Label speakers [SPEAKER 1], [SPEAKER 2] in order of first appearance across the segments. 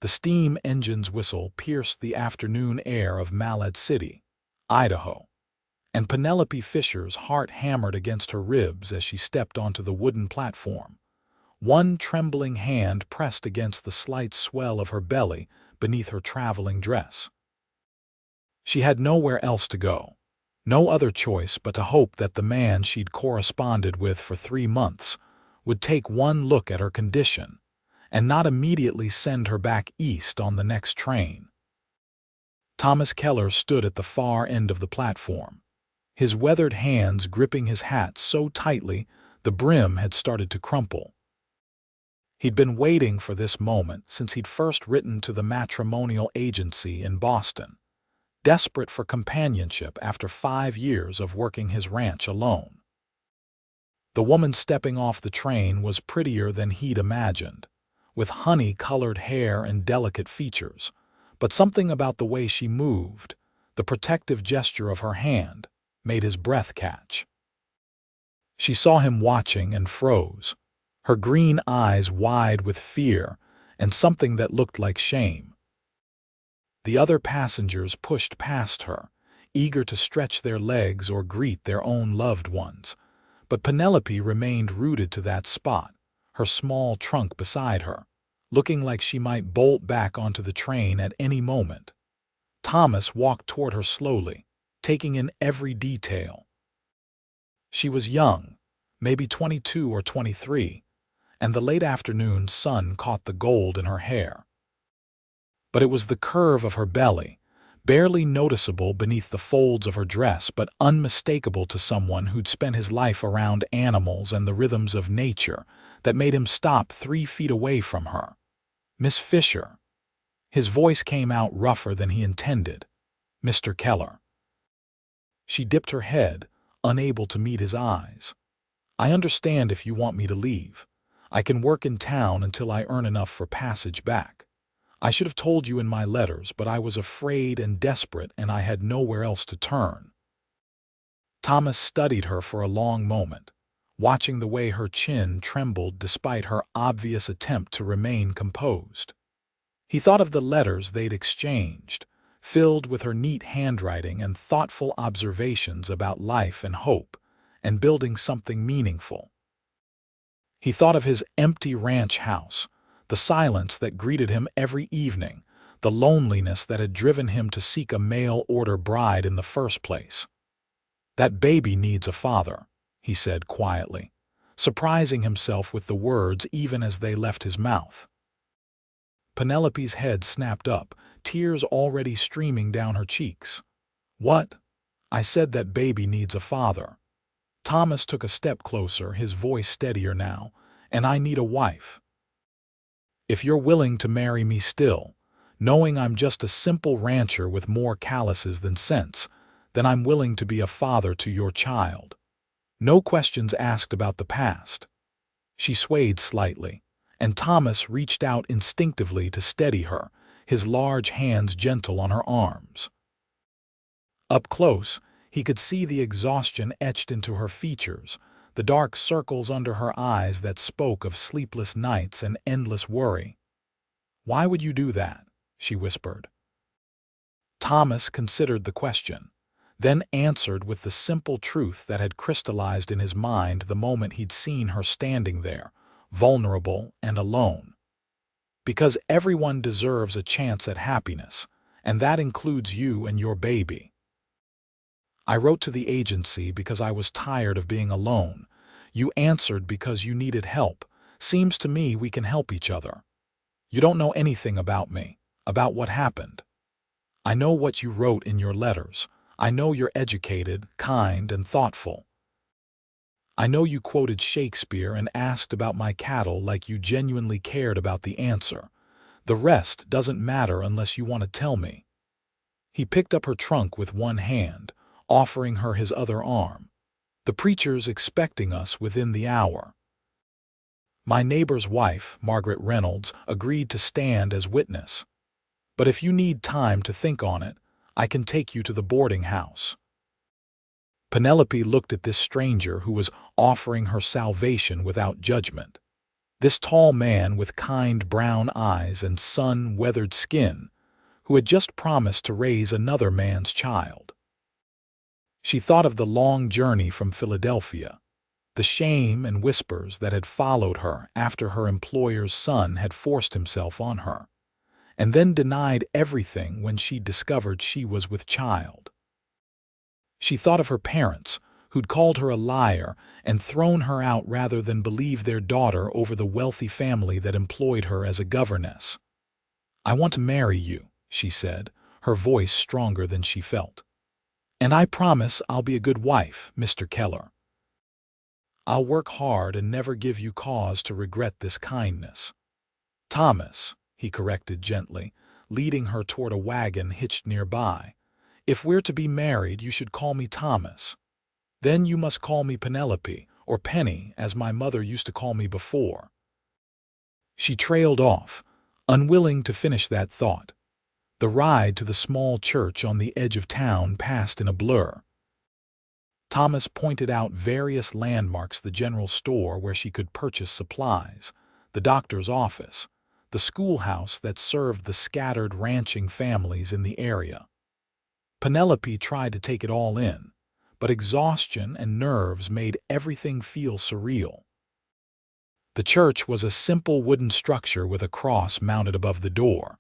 [SPEAKER 1] The steam engine's whistle pierced the afternoon air of Malad City, Idaho, and Penelope Fisher's heart hammered against her ribs as she stepped onto the wooden platform. One trembling hand pressed against the slight swell of her belly beneath her traveling dress. She had nowhere else to go, no other choice but to hope that the man she'd corresponded with for 3 months would take one look at her condition and not immediately send her back east on the next train. Thomas Keller stood at the far end of the platform, his weathered hands gripping his hat so tightly the brim had started to crumple. He'd been waiting for this moment since he'd first written to the matrimonial agency in Boston, desperate for companionship after 5 years of working his ranch alone. The woman stepping off the train was prettier than he'd imagined, with honey-colored hair and delicate features, but something about the way she moved, the protective gesture of her hand, made his breath catch. She saw him watching and froze, her green eyes wide with fear and something that looked like shame. The other passengers pushed past her, eager to stretch their legs or greet their own loved ones, but Penelope remained rooted to that spot, her small trunk beside her, looking like she might bolt back onto the train at any moment. Thomas walked toward her slowly, taking in every detail. She was young, maybe 22 or 23, and the late afternoon sun caught the gold in her hair. But it was the curve of her belly, barely noticeable beneath the folds of her dress but unmistakable to someone who'd spent his life around animals and the rhythms of nature, that made him stop 3 feet away from her. "Miss Fisher." His voice came out rougher than he intended. "Mr. Keller." She dipped her head, unable to meet his eyes. "I understand if you want me to leave. I can work in town until I earn enough for passage back. I should have told you in my letters, but I was afraid and desperate and I had nowhere else to turn." Thomas studied her for a long moment, watching the way her chin trembled despite her obvious attempt to remain composed. He thought of the letters they'd exchanged, filled with her neat handwriting and thoughtful observations about life and hope, and building something meaningful. He thought of his empty ranch house, the silence that greeted him every evening, the loneliness that had driven him to seek a mail-order bride in the first place. "That baby needs a father," he said quietly, surprising himself with the words even as they left his mouth. Penelope's head snapped up, tears already streaming down her cheeks. "What?" "I said that baby needs a father." Thomas took a step closer, his voice steadier now. "And I need a wife. If you're willing to marry me still, knowing I'm just a simple rancher with more calluses than sense, then I'm willing to be a father to your child. No questions asked about the past." She swayed slightly, and Thomas reached out instinctively to steady her, his large hands gentle on her arms. Up close, he could see the exhaustion etched into her features, the dark circles under her eyes that spoke of sleepless nights and endless worry. "Why would you do that?" she whispered. Thomas considered the question, then answered with the simple truth that had crystallized in his mind the moment he'd seen her standing there, vulnerable and alone. "Because everyone deserves a chance at happiness, and that includes you and your baby. I wrote to the agency because I was tired of being alone. You answered because you needed help. Seems to me we can help each other. You don't know anything about me, about what happened. I know what you wrote in your letters. I know you're educated, kind, and thoughtful. I know you quoted Shakespeare and asked about my cattle like you genuinely cared about the answer. The rest doesn't matter unless you want to tell me." He picked up her trunk with one hand, offering her his other arm. "The preacher's expecting us within the hour." My neighbor's wife, Margaret Reynolds, agreed to stand as witness. "But if you need time to think on it, I can take you to the boarding house." Penelope looked at this stranger who was offering her salvation without judgment. This tall man with kind brown eyes and sun-weathered skin, who had just promised to raise another man's child. She thought of the long journey from Philadelphia, the shame and whispers that had followed her after her employer's son had forced himself on her, and then denied everything when she discovered she was with child. She thought of her parents, who'd called her a liar and thrown her out rather than believe their daughter over the wealthy family that employed her as a governess. "I want to marry you," she said, her voice stronger than she felt. "And I promise I'll be a good wife, Mr. Keller. I'll work hard and never give you cause to regret this kindness." "Thomas," he corrected gently, leading her toward a wagon hitched nearby. "If we're to be married, you should call me Thomas. Then you must call me Penelope, or Penny, as my mother used to call me before." She trailed off, unwilling to finish that thought. The ride to the small church on the edge of town passed in a blur. Thomas pointed out various landmarks: the general store where she could purchase supplies, the doctor's office, the schoolhouse that served the scattered ranching families in the area. Penelope tried to take it all in, but exhaustion and nerves made everything feel surreal. The church was a simple wooden structure with a cross mounted above the door.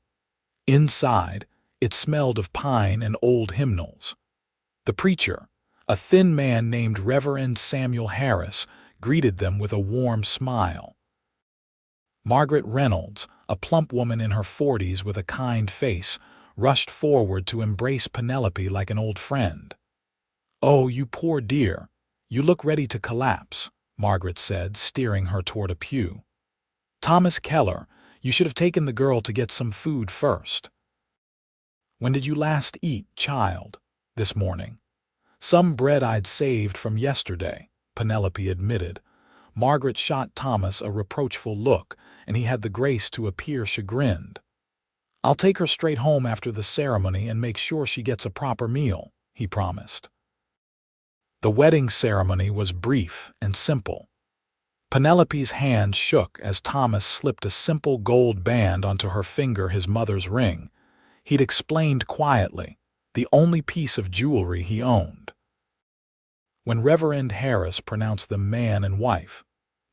[SPEAKER 1] Inside, it smelled of pine and old hymnals. The preacher, a thin man named Reverend Samuel Harris, greeted them with a warm smile. Margaret Reynolds, a plump woman in her 40s with a kind face, rushed forward to embrace Penelope like an old friend. "Oh, you poor dear, you look ready to collapse," Margaret said, steering her toward a pew. "Thomas Keller, you should have taken the girl to get some food first." "When did you last eat, child?" "This morning. Some bread I'd saved from yesterday," Penelope admitted. Margaret shot Thomas a reproachful look, and he had the grace to appear chagrined. "I'll take her straight home after the ceremony and make sure she gets a proper meal," he promised. The wedding ceremony was brief and simple. Penelope's hand shook as Thomas slipped a simple gold band onto her finger, his mother's ring. He'd explained quietly, the only piece of jewelry he owned. When Reverend Harris pronounced them man and wife,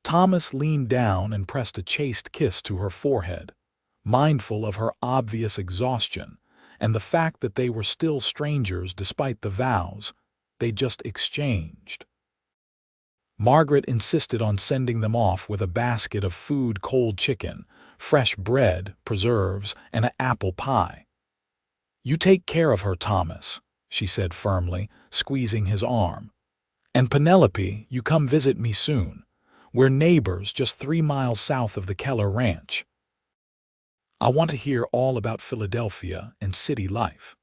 [SPEAKER 1] Thomas leaned down and pressed a chaste kiss to her forehead, mindful of her obvious exhaustion and the fact that they were still strangers despite the vows they just exchanged. Margaret insisted on sending them off with a basket of food: cold chicken, fresh bread, preserves, and an apple pie. "You take care of her, Thomas," she said firmly, squeezing his arm. "And Penelope, you come visit me soon. We're neighbors just 3 miles south of the Keller Ranch. I want to hear all about Philadelphia and city life."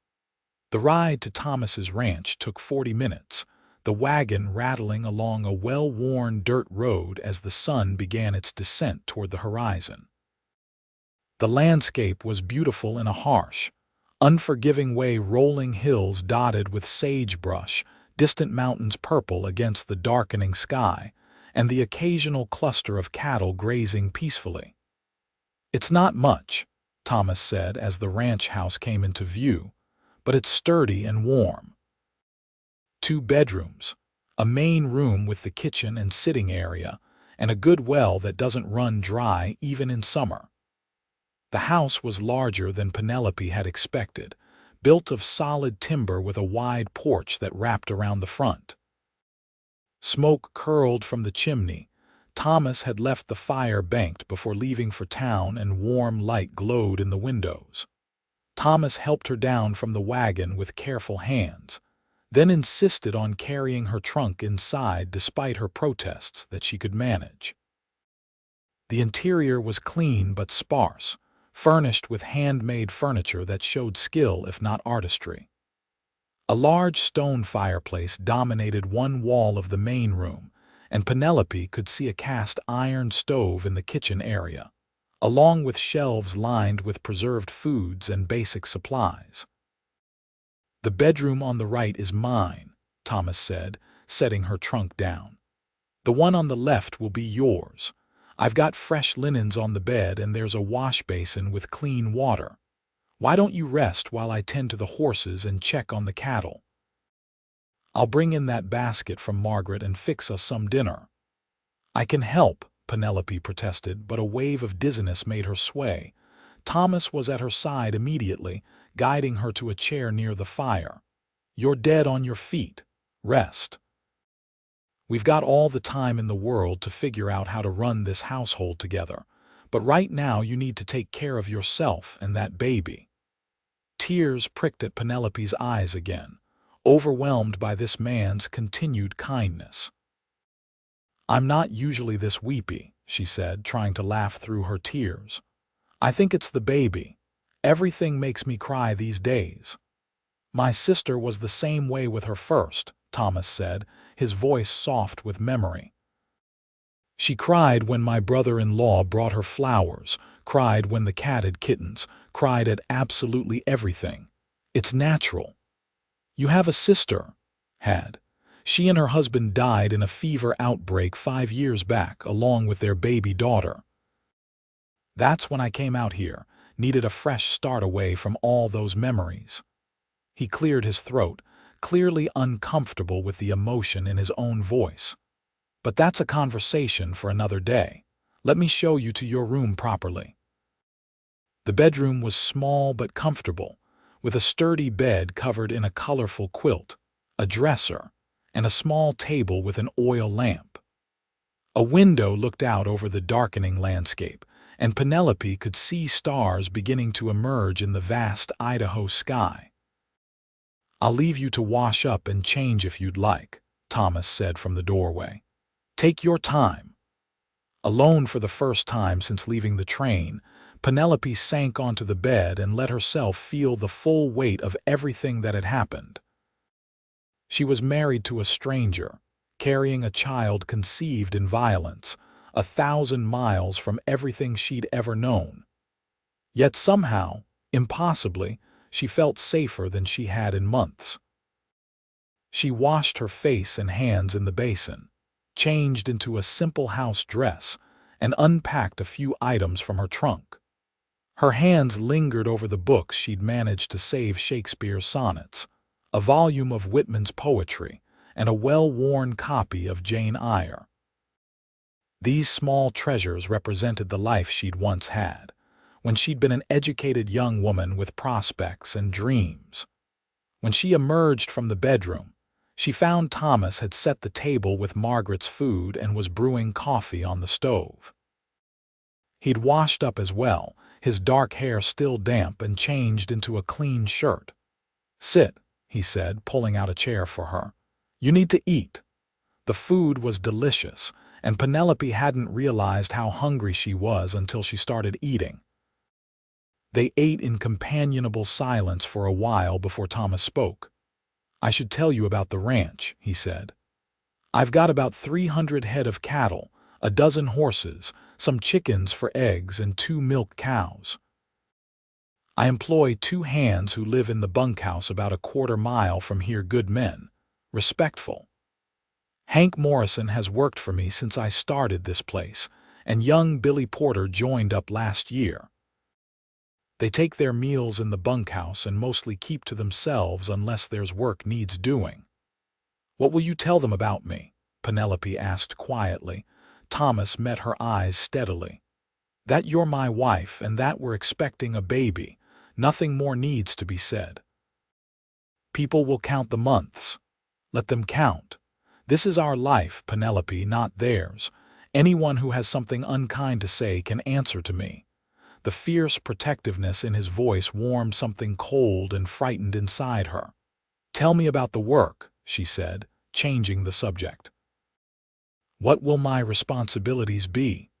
[SPEAKER 1] The ride to Thomas's ranch took 40 minutes, the wagon rattling along a well-worn dirt road as the sun began its descent toward the horizon. The landscape was beautiful in a harsh, unforgiving way: rolling hills dotted with sagebrush, distant mountains purple against the darkening sky, and the occasional cluster of cattle grazing peacefully. "It's not much," Thomas said as the ranch house came into view, "but it's sturdy and warm. 2 bedrooms, a main room with the kitchen and sitting area, and a good well that doesn't run dry even in summer." The house was larger than Penelope had expected, built of solid timber with a wide porch that wrapped around the front. Smoke curled from the chimney. Thomas had left the fire banked before leaving for town, and warm light glowed in the windows. Thomas helped her down from the wagon with careful hands, then insisted on carrying her trunk inside despite her protests that she could manage. The interior was clean but sparse, furnished with handmade furniture that showed skill if not artistry. A large stone fireplace dominated one wall of the main room, and Penelope could see a cast iron stove in the kitchen area, along with shelves lined with preserved foods and basic supplies. "The bedroom on the right is mine," Thomas said, setting her trunk down. "The one on the left will be yours. I've got fresh linens on the bed and there's a wash basin with clean water. Why don't you rest while I tend to the horses and check on the cattle? I'll bring in that basket from Margaret and fix us some dinner. I can help, Penelope protested, but a wave of dizziness made her sway. Thomas was at her side immediately, guiding her to a chair near the fire. You're dead on your feet. Rest. We've got all the time in the world to figure out how to run this household together, but right now you need to take care of yourself and that baby. Tears pricked at Penelope's eyes again, overwhelmed by this man's continued kindness. I'm not usually this weepy, she said, trying to laugh through her tears. I think it's the baby. Everything makes me cry these days. My sister was the same way with her first, Thomas said, his voice soft with memory. She cried when my brother-in-law brought her flowers, cried when the cat had kittens, cried at absolutely everything. It's natural. You have a sister, had. She and her husband died in a fever outbreak 5 years back, along with their baby daughter. That's when I came out here, needed a fresh start away from all those memories. He cleared his throat, clearly uncomfortable with the emotion in his own voice. But that's a conversation for another day. Let me show you to your room properly. The bedroom was small but comfortable, with a sturdy bed covered in a colorful quilt, a dresser, and a small table with an oil lamp. A window looked out over the darkening landscape, and Penelope could see stars beginning to emerge in the vast Idaho sky. I'll leave you to wash up and change if you'd like, Thomas said from the doorway. Take your time. Alone for the first time since leaving the train, Penelope sank onto the bed and let herself feel the full weight of everything that had happened. She was married to a stranger, carrying a child conceived in violence, 1,000 miles from everything she'd ever known. Yet somehow, impossibly, she felt safer than she had in months. She washed her face and hands in the basin, changed into a simple house dress, and unpacked a few items from her trunk. Her hands lingered over the books she'd managed to save Shakespeare's sonnets, a volume of Whitman's poetry, and a well-worn copy of Jane Eyre. These small treasures represented the life she'd once had, when she'd been an educated young woman with prospects and dreams. When she emerged from the bedroom, she found Thomas had set the table with Margaret's food and was brewing coffee on the stove. He'd washed up as well, his dark hair still damp, and changed into a clean shirt. Sit, he said, pulling out a chair for her. You need to eat. The food was delicious, and Penelope hadn't realized how hungry she was until she started eating. They ate in companionable silence for a while before Thomas spoke. I should tell you about the ranch, he said. I've got about 300 head of cattle, a dozen horses, some chickens for eggs, and 2 milk cows. I employ 2 hands who live in the bunkhouse about a quarter mile from here, good men, respectful. Hank Morrison has worked for me since I started this place, and young Billy Porter joined up last year. They take their meals in the bunkhouse and mostly keep to themselves unless there's work needs doing. What will you tell them about me? Penelope asked quietly. Thomas met her eyes steadily. That you're my wife and that we're expecting a baby. Nothing more needs to be said. People will count the months. Let them count. This is our life, Penelope, not theirs. Anyone who has something unkind to say can answer to me. The fierce protectiveness in his voice warmed something cold and frightened inside her. Tell me about the work, she said, changing the subject. What will my responsibilities be?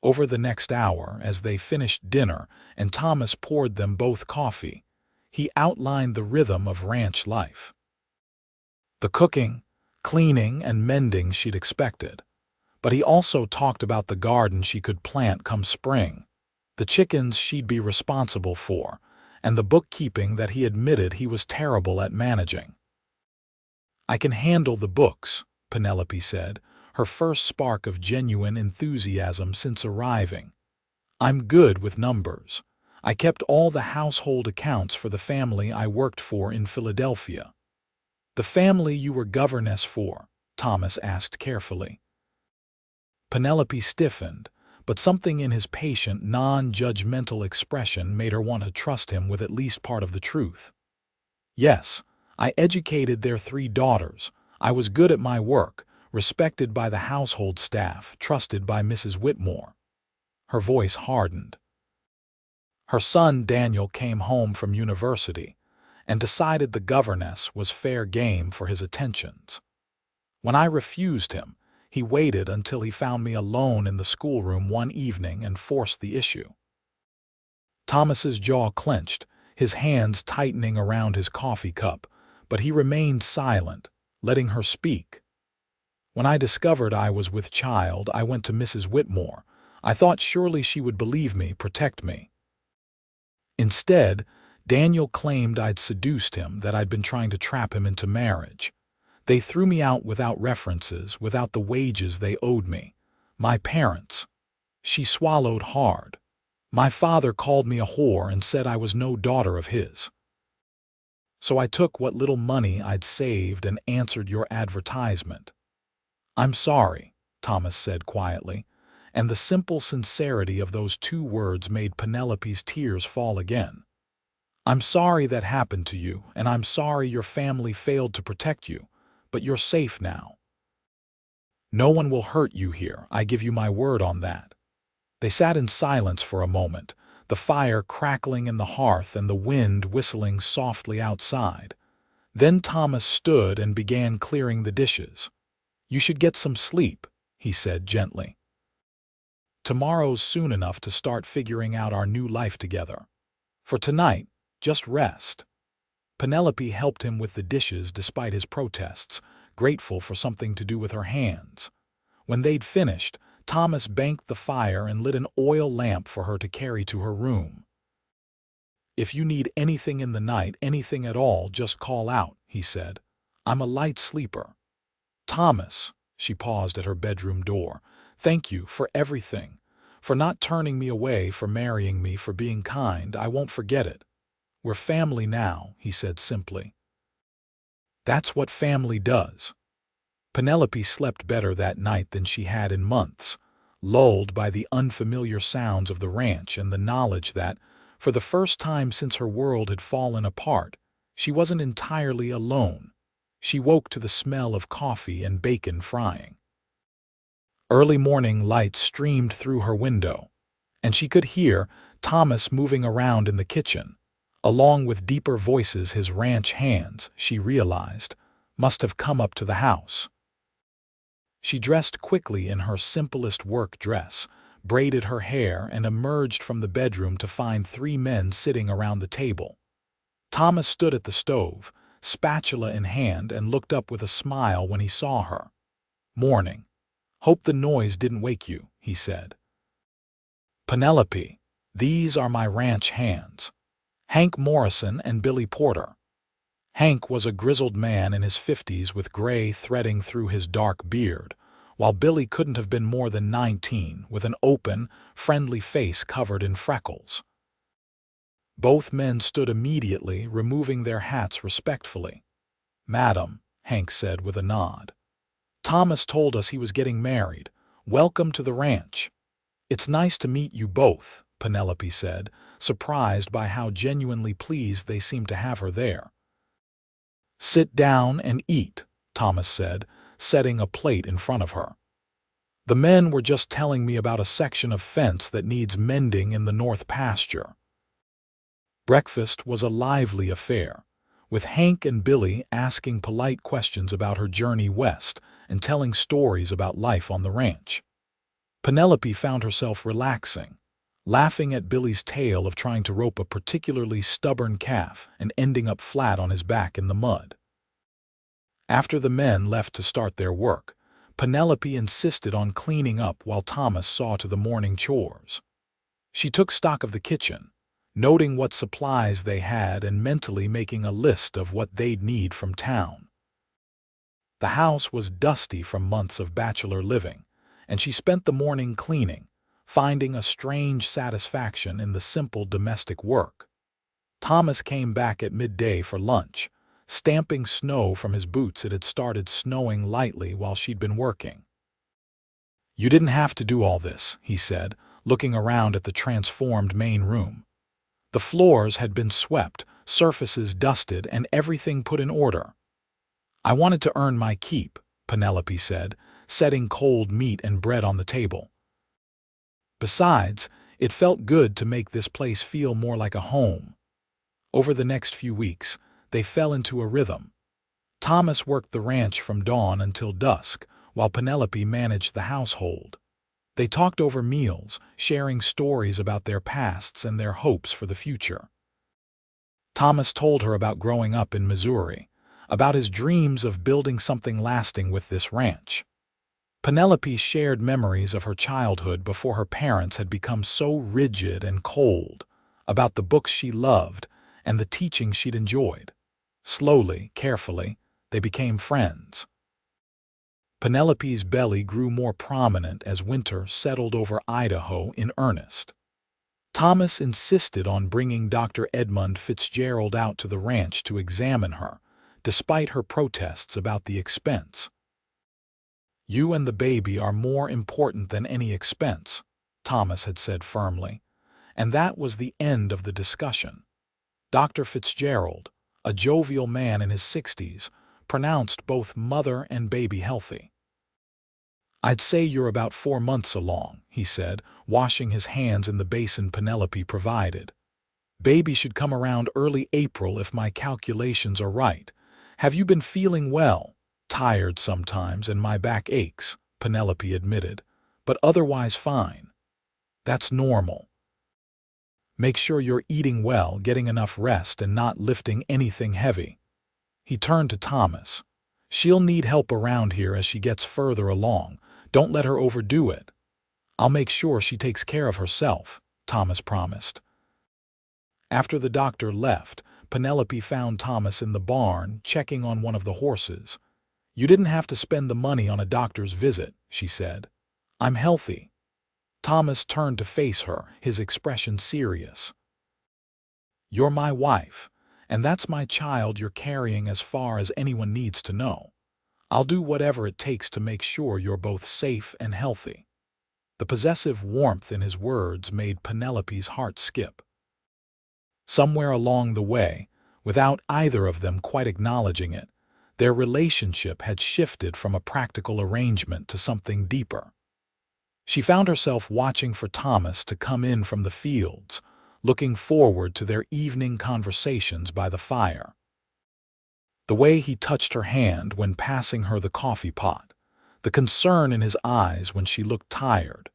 [SPEAKER 1] Over the next hour, as they finished dinner and Thomas poured them both coffee, he outlined the rhythm of ranch life. The cooking, cleaning, and mending she'd expected, but he also talked about the garden she could plant come spring, the chickens she'd be responsible for, and the bookkeeping that he admitted he was terrible at managing. I can handle the books, Penelope said, her first spark of genuine enthusiasm since arriving. "I'm good with numbers. I kept all the household accounts for the family I worked for in Philadelphia." "The family you were governess for?" Thomas asked carefully. Penelope stiffened, but something in his patient, non-judgmental expression made her want to trust him with at least part of the truth. "Yes, I educated their 3 daughters. I was good at my work, respected by the household staff, trusted by Mrs. Whitmore." Her voice hardened. "Her son Daniel came home from university and decided the governess was fair game for his attentions. When I refused him, he waited until he found me alone in the schoolroom one evening and forced the issue." Thomas's jaw clenched, his hands tightening around his coffee cup, but he remained silent, letting her speak. "When I discovered I was with child, I went to Mrs. Whitmore. I thought surely she would believe me, protect me. Instead, Daniel claimed I'd seduced him, that I'd been trying to trap him into marriage. They threw me out without references, without the wages they owed me. My parents." She swallowed hard. "My father called me a whore and said I was no daughter of his. So I took what little money I'd saved and answered your advertisement." "I'm sorry," Thomas said quietly, and the simple sincerity of those 2 words made Penelope's tears fall again. "I'm sorry that happened to you, and I'm sorry your family failed to protect you, but you're safe now. No one will hurt you here, I give you my word on that." They sat in silence for a moment, the fire crackling in the hearth and the wind whistling softly outside. Then Thomas stood and began clearing the dishes. "You should get some sleep," he said gently. "Tomorrow's soon enough to start figuring out our new life together. For tonight, just rest." Penelope helped him with the dishes despite his protests, grateful for something to do with her hands. When they'd finished, Thomas banked the fire and lit an oil lamp for her to carry to her room. "If you need anything in the night, anything at all, just call out," he said. "I'm a light sleeper." "Thomas," she paused at her bedroom door, "thank you for everything. For not turning me away, for marrying me, for being kind. I won't forget it. We're family now," he said simply. "That's what family does." Penelope slept better that night than she had in months, lulled by the unfamiliar sounds of the ranch and the knowledge that, for the first time since her world had fallen apart, she wasn't entirely alone. She woke to the smell of coffee and bacon frying. Early morning light streamed through her window, and she could hear Thomas moving around in the kitchen, along with deeper voices his ranch hands, she realized, must have come up to the house. She dressed quickly in her simplest work dress, braided her hair, and emerged from the bedroom to find 3 men sitting around the table. Thomas stood at the stove, spatula in hand, and looked up with a smile when he saw her. "Morning. Hope the noise didn't wake you," he said. "Penelope, these are my ranch hands. Hank Morrison and Billy Porter." Hank was a grizzled man in his 50s with gray threading through his dark beard, while Billy couldn't have been more than 19, with an open, friendly face covered in freckles. Both men stood immediately, removing their hats respectfully. "Madam," Hank said with a nod. "Thomas told us he was getting married. Welcome to the ranch." "It's nice to meet you both," Penelope said, surprised by how genuinely pleased they seemed to have her there. "Sit down and eat," Thomas said, setting a plate in front of her. "The men were just telling me about a section of fence that needs mending in the north pasture." Breakfast was a lively affair, with Hank and Billy asking polite questions about her journey west and telling stories about life on the ranch. Penelope found herself relaxing, laughing at Billy's tale of trying to rope a particularly stubborn calf and ending up flat on his back in the mud. After the men left to start their work, Penelope insisted on cleaning up while Thomas saw to the morning chores. She took stock of the kitchen, noting what supplies they had and mentally making a list of what they'd need from town. The house was dusty from months of bachelor living, and she spent the morning cleaning, finding a strange satisfaction in the simple domestic work. Thomas came back at midday for lunch, stamping snow from his boots. It had started snowing lightly while she'd been working. "You didn't have to do all this," he said, looking around at the transformed main room. The floors had been swept, surfaces dusted, and everything put in order. "I wanted to earn my keep," Penelope said, setting cold meat and bread on the table. Besides, it felt good to make this place feel more like a home. Over the next few weeks, they fell into a rhythm. Thomas worked the ranch from dawn until dusk, while Penelope managed the household. They talked over meals, sharing stories about their pasts and their hopes for the future. Thomas told her about growing up in Missouri, about his dreams of building something lasting with this ranch. Penelope shared memories of her childhood before her parents had become so rigid and cold, about the books she loved and the teaching she'd enjoyed. Slowly, carefully, they became friends. Penelope's belly grew more prominent as winter settled over Idaho in earnest. Thomas insisted on bringing Dr. Edmund Fitzgerald out to the ranch to examine her, despite her protests about the expense. "You and the baby are more important than any expense," Thomas had said firmly, and that was the end of the discussion. Dr. Fitzgerald, a jovial man in his 60s, pronounced both mother and baby healthy. "I'd say you're about 4 months along," he said, washing his hands in the basin Penelope provided. "Baby should come around early April if my calculations are right. Have you been feeling well?" "Tired sometimes and my back aches," Penelope admitted, "but otherwise fine." "That's normal. Make sure you're eating well, getting enough rest, and not lifting anything heavy." He turned to Thomas. "She'll need help around here as she gets further along. Don't let her overdo it." "I'll make sure she takes care of herself," Thomas promised. After the doctor left, Penelope found Thomas in the barn, checking on one of the horses. "You didn't have to spend the money on a doctor's visit," she said. "I'm healthy." Thomas turned to face her, his expression serious. "You're my wife, and that's my child you're carrying as far as anyone needs to know. I'll do whatever it takes to make sure you're both safe and healthy." The possessive warmth in his words made Penelope's heart skip. Somewhere along the way, without either of them quite acknowledging it, their relationship had shifted from a practical arrangement to something deeper. She found herself watching for Thomas to come in from the fields, looking forward to their evening conversations by the fire. The way he touched her hand when passing her the coffee pot, the concern in his eyes when she looked tired,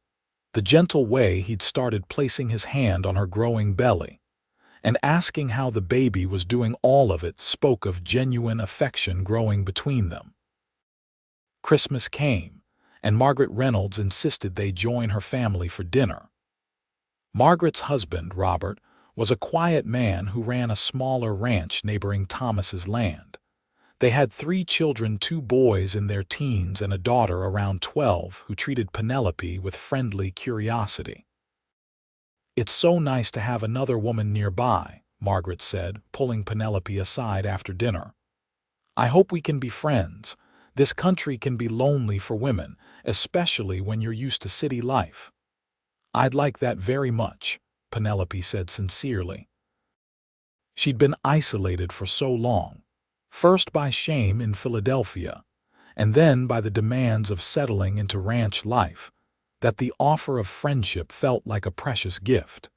[SPEAKER 1] the gentle way he'd started placing his hand on her growing belly, and asking how the baby was doing, all of it spoke of genuine affection growing between them. Christmas came, and Margaret Reynolds insisted they join her family for dinner. Margaret's husband, Robert, was a quiet man who ran a smaller ranch neighboring Thomas's land. They had 3 children, 2 boys in their teens and a daughter around 12 who treated Penelope with friendly curiosity. "It's so nice to have another woman nearby," Margaret said, pulling Penelope aside after dinner. "I hope we can be friends. This country can be lonely for women, especially when you're used to city life." "I'd like that very much," Penelope said sincerely. She'd been isolated for so long, first by shame in Philadelphia, and then by the demands of settling into ranch life, that the offer of friendship felt like a precious gift.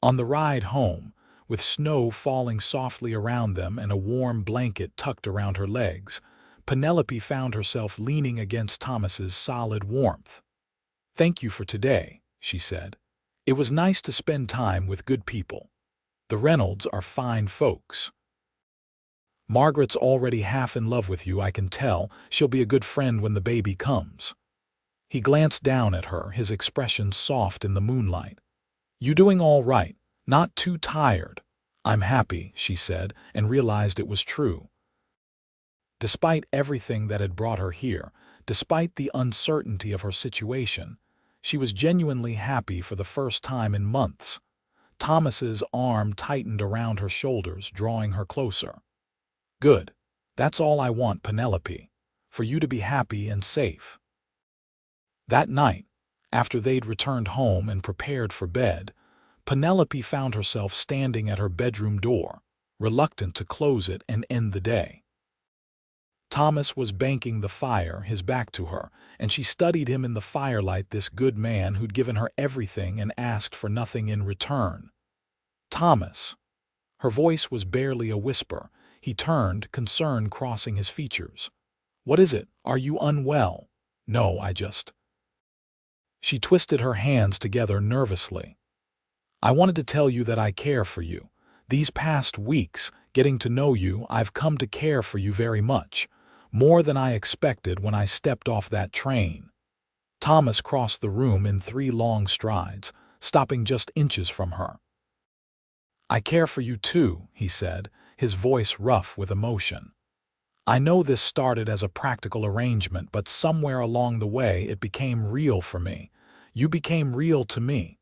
[SPEAKER 1] On the ride home, with snow falling softly around them and a warm blanket tucked around her legs, Penelope found herself leaning against Thomas's solid warmth. "Thank you for today," she said. "It was nice to spend time with good people. The Reynolds are fine folks." "Margaret's already half in love with you, I can tell. She'll be a good friend when the baby comes." He glanced down at her, his expression soft in the moonlight. "You doing all right? Not too tired?" "I'm happy," she said, and realized it was true. Despite everything that had brought her here, despite the uncertainty of her situation, she was genuinely happy for the first time in months. Thomas's arm tightened around her shoulders, drawing her closer. "Good. That's all I want, Penelope. For you to be happy and safe." That night, after they'd returned home and prepared for bed, Penelope found herself standing at her bedroom door, reluctant to close it and end the day. Thomas was banking the fire, his back to her, and she studied him in the firelight, this good man who'd given her everything and asked for nothing in return. "Thomas." Her voice was barely a whisper. He turned, concern crossing his features. "What is it? Are you unwell?" "No, I just—" She twisted her hands together nervously. "I wanted to tell you that I care for you. These past weeks, getting to know you, I've come to care for you very much. More than I expected when I stepped off that train." Thomas crossed the room in 3 long strides, stopping just inches from her. "I care for you too," he said, his voice rough with emotion. "I know this started as a practical arrangement, but somewhere along the way it became real for me. You became real to me."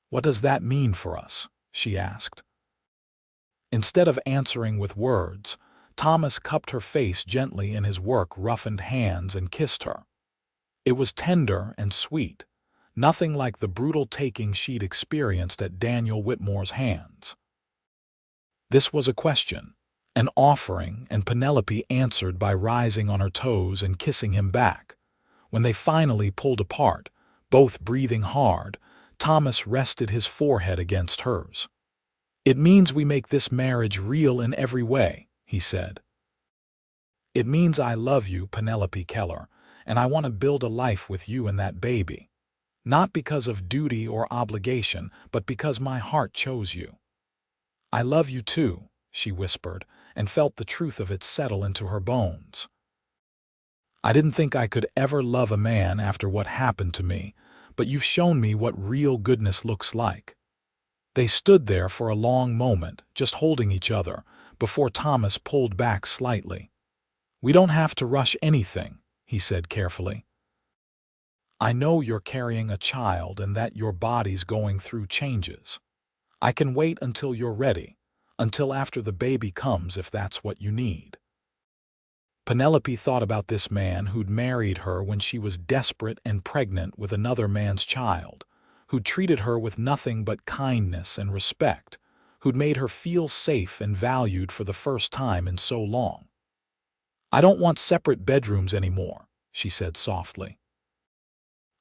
[SPEAKER 1] "What does that mean for us?" she asked. Instead of answering with words, Thomas cupped her face gently in his work-roughened hands and kissed her. It was tender and sweet, nothing like the brutal taking she'd experienced at Daniel Whitmore's hands. This was a question, an offering, and Penelope answered by rising on her toes and kissing him back. When they finally pulled apart, both breathing hard, Thomas rested his forehead against hers. "It means we make this marriage real in every way," he said. "It means I love you, Penelope Keller, and I want to build a life with you and that baby. Not because of duty or obligation, but because my heart chose you." "I love you too," she whispered, and felt the truth of it settle into her bones. "I didn't think I could ever love a man after what happened to me, but you've shown me what real goodness looks like." They stood there for a long moment, just holding each other, before Thomas pulled back slightly. "We don't have to rush anything," he said carefully. "I know you're carrying a child and that your body's going through changes. I can wait until you're ready, until after the baby comes if that's what you need." Penelope thought about this man who'd married her when she was desperate and pregnant with another man's child, who'd treated her with nothing but kindness and respect, who'd made her feel safe and valued for the first time in so long. "I don't want separate bedrooms anymore," she said softly.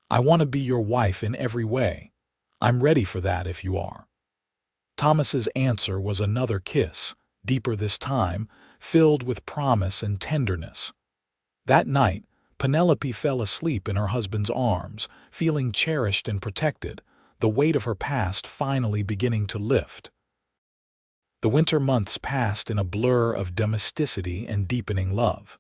[SPEAKER 1] "I want to be your wife in every way. I'm ready for that if you are." Thomas's answer was another kiss, deeper this time, filled with promise and tenderness. That night, Penelope fell asleep in her husband's arms, feeling cherished and protected, the weight of her past finally beginning to lift. The winter months passed in a blur of domesticity and deepening love.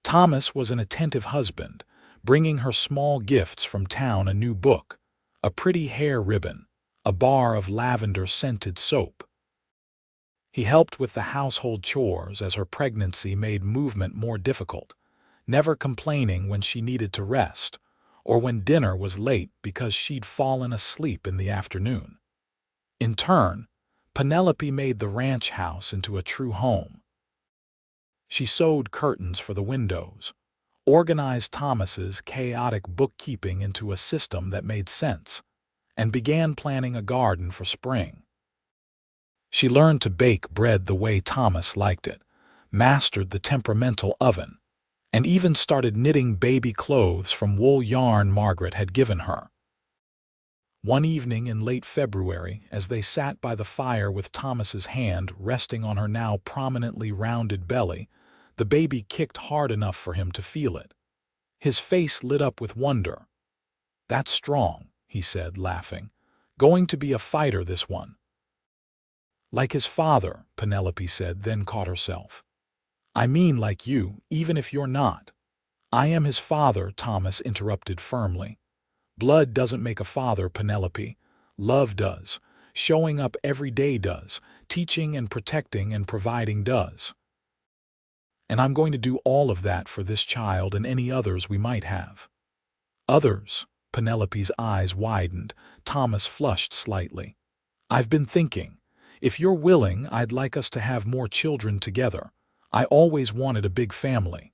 [SPEAKER 1] Thomas was an attentive husband, bringing her small gifts from town: a new book, a pretty hair ribbon, a bar of lavender-scented soap. He helped with the household chores as her pregnancy made movement more difficult, never complaining when she needed to rest, or when dinner was late because she'd fallen asleep in the afternoon. In turn, Penelope made the ranch house into a true home. She sewed curtains for the windows, organized Thomas's chaotic bookkeeping into a system that made sense, and began planning a garden for spring. She learned to bake bread the way Thomas liked it, mastered the temperamental oven, and even started knitting baby clothes from wool yarn Margaret had given her. One evening in late February, as they sat by the fire with Thomas's hand resting on her now prominently rounded belly, the baby kicked hard enough for him to feel it. His face lit up with wonder. "That's strong," he said, laughing. "Going to be a fighter, this one." "Like his father," Penelope said, then caught herself. "I mean like you, even if you're not." "I am his father," Thomas interrupted firmly. "Blood doesn't make a father, Penelope. Love does. Showing up every day does. Teaching and protecting and providing does." And I'm going to do all of that for this child and any others we might have." "Others?" Penelope's eyes widened. Thomas flushed slightly. "I've been thinking. If you're willing, I'd like us to have more children together. I always wanted a big family."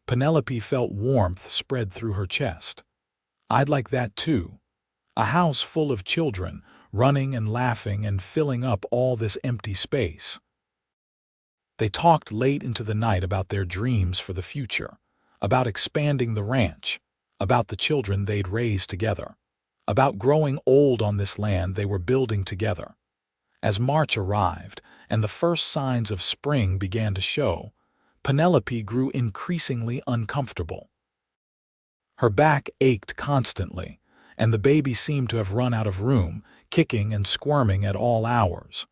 [SPEAKER 1] Penelope felt warmth spread through her chest. "I'd like that too. A house full of children, running and laughing and filling up all this empty space." They talked late into the night about their dreams for the future, about expanding the ranch, about the children they'd raise together, about growing old on this land they were building together. As March arrived and the first signs of spring began to show, Penelope grew increasingly uncomfortable. Her back ached constantly, and the baby seemed to have run out of room, kicking and squirming at all hours.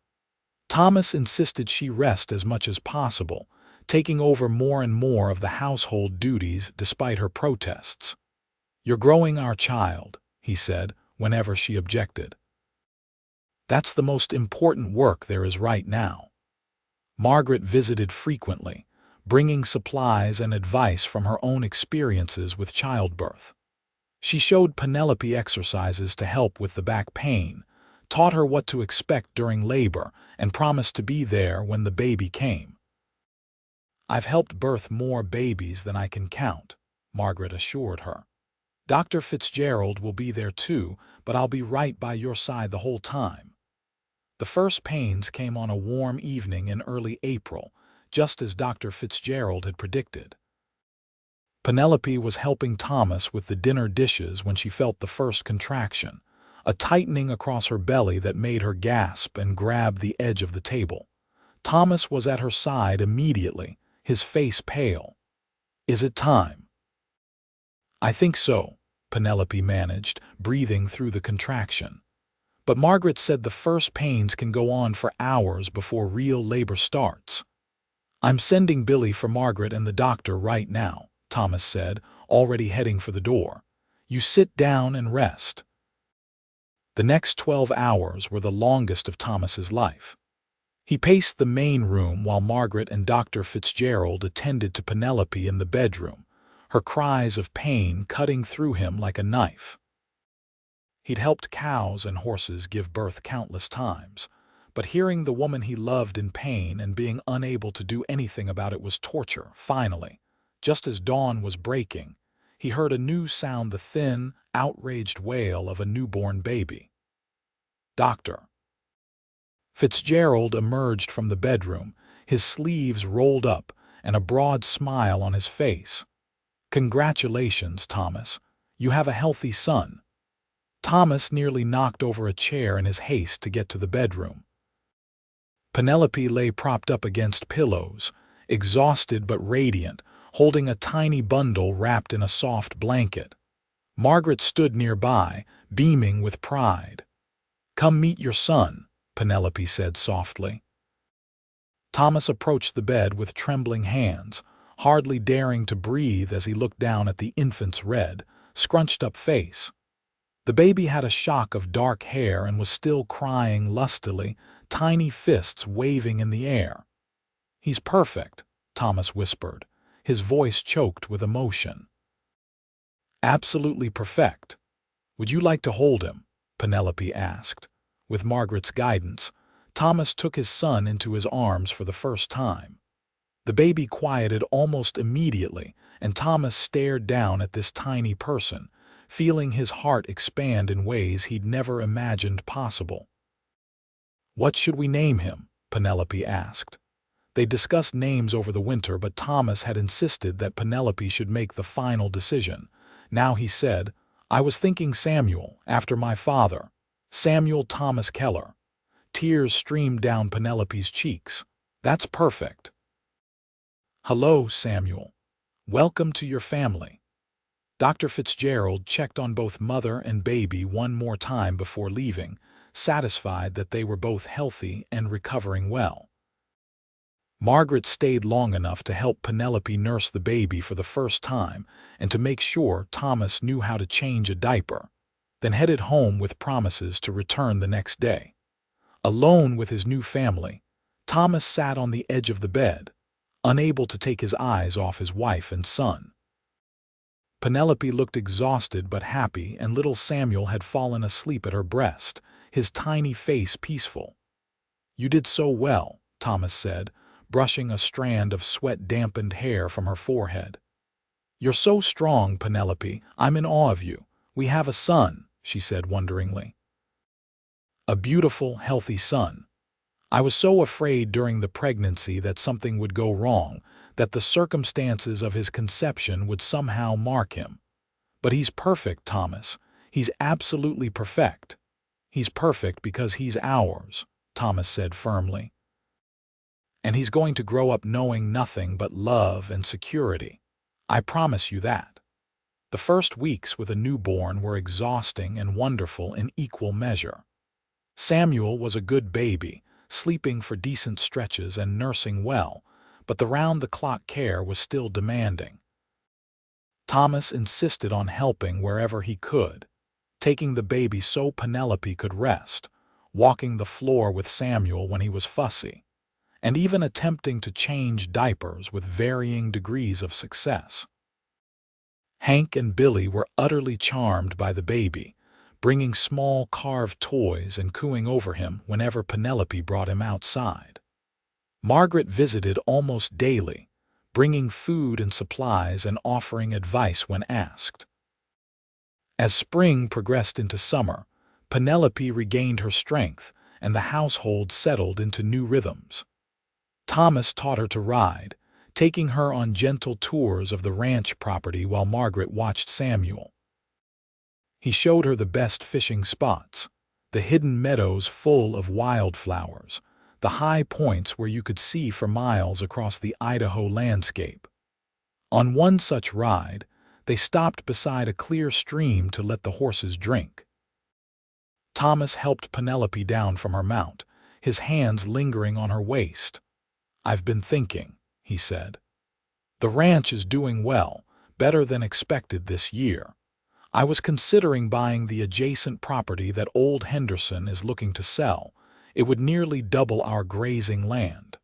[SPEAKER 1] Thomas insisted she rest as much as possible, taking over more and more of the household duties despite her protests. "You're growing our child," he said, whenever she objected. "That's the most important work there is right now." Margaret visited frequently, bringing supplies and advice from her own experiences with childbirth. She showed Penelope exercises to help with the back pain, taught her what to expect during labor, and promised to be there when the baby came. "I've helped birth more babies than I can count," Margaret assured her. "Dr. Fitzgerald will be there too, but I'll be right by your side the whole time." The first pains came on a warm evening in early April, just as Dr. Fitzgerald had predicted. Penelope was helping Thomas with the dinner dishes when she felt the first contraction, a tightening across her belly that made her gasp and grab the edge of the table. Thomas was at her side immediately, his face pale. "Is it time?" "I think so," Penelope managed, breathing through the contraction. "But Margaret said the first pains can go on for hours before real labor starts." "I'm sending Billy for Margaret and the doctor right now," Thomas said, already heading for the door. "You sit down and rest." The next 12 hours were the longest of Thomas's life. He paced the main room while Margaret and Dr. Fitzgerald attended to Penelope in the bedroom, her cries of pain cutting through him like a knife. He'd helped cows and horses give birth countless times, but hearing the woman he loved in pain and being unable to do anything about it was torture. Finally, just as dawn was breaking, he heard a new sound, the thin, outraged wail of a newborn baby. "Doctor." Fitzgerald emerged from the bedroom, his sleeves rolled up and a broad smile on his face. "Congratulations, Thomas. You have a healthy son." Thomas nearly knocked over a chair in his haste to get to the bedroom. Penelope lay propped up against pillows, exhausted but radiant, holding a tiny bundle wrapped in a soft blanket. Margaret stood nearby, beaming with pride. "Come meet your son," Penelope said softly. Thomas approached the bed with trembling hands, hardly daring to breathe as he looked down at the infant's red, scrunched-up face. The baby had a shock of dark hair and was still crying lustily, tiny fists waving in the air. "He's perfect," Thomas whispered, his voice choked with emotion. "Absolutely perfect. Would you like to hold him?" Penelope asked. With Margaret's guidance, Thomas took his son into his arms for the first time. The baby quieted almost immediately, and Thomas stared down at this tiny person, feeling his heart expand in ways he'd never imagined possible. "What should we name him?" Penelope asked. They discussed names over the winter, but Thomas had insisted that Penelope should make the final decision. Now he said, "I was thinking Samuel, after my father. Samuel Thomas Keller." Tears streamed down Penelope's cheeks. "That's perfect." "Hello, Samuel. Welcome to your family." Dr. Fitzgerald checked on both mother and baby one more time before leaving, satisfied that they were both healthy and recovering well. Margaret stayed long enough to help Penelope nurse the baby for the first time and to make sure Thomas knew how to change a diaper, then headed home with promises to return the next day. Alone with his new family, Thomas sat on the edge of the bed, unable to take his eyes off his wife and son. Penelope looked exhausted but happy, and little Samuel had fallen asleep at her breast, his tiny face peaceful. "You did so well," Thomas said, brushing a strand of sweat-dampened hair from her forehead. "You're so strong, Penelope. I'm in awe of you. We have a son," she said wonderingly. "A beautiful, healthy son. I was so afraid during the pregnancy that something would go wrong, that the circumstances of his conception would somehow mark him. But he's perfect, Thomas. He's absolutely perfect. He's perfect because he's ours," Thomas said firmly. "And he's going to grow up knowing nothing but love and security. I promise you that." The first weeks with a newborn were exhausting and wonderful in equal measure. Samuel was a good baby, sleeping for decent stretches and nursing well, but the round-the-clock care was still demanding. Thomas insisted on helping wherever he could, taking the baby so Penelope could rest, walking the floor with Samuel when he was fussy, and even attempting to change diapers with varying degrees of success. Hank and Billy were utterly charmed by the baby, bringing small carved toys and cooing over him whenever Penelope brought him outside. Margaret visited almost daily, bringing food and supplies and offering advice when asked. As spring progressed into summer, Penelope regained her strength, and the household settled into new rhythms. Thomas taught her to ride, taking her on gentle tours of the ranch property while Margaret watched Samuel. He showed her the best fishing spots, the hidden meadows full of wildflowers, the high points where you could see for miles across the Idaho landscape. On one such ride, they stopped beside a clear stream to let the horses drink. Thomas helped Penelope down from her mount, his hands lingering on her waist. "I've been thinking," he said. "The ranch is doing well, better than expected this year. I was considering buying the adjacent property that old Henderson is looking to sell. It would nearly double our grazing land."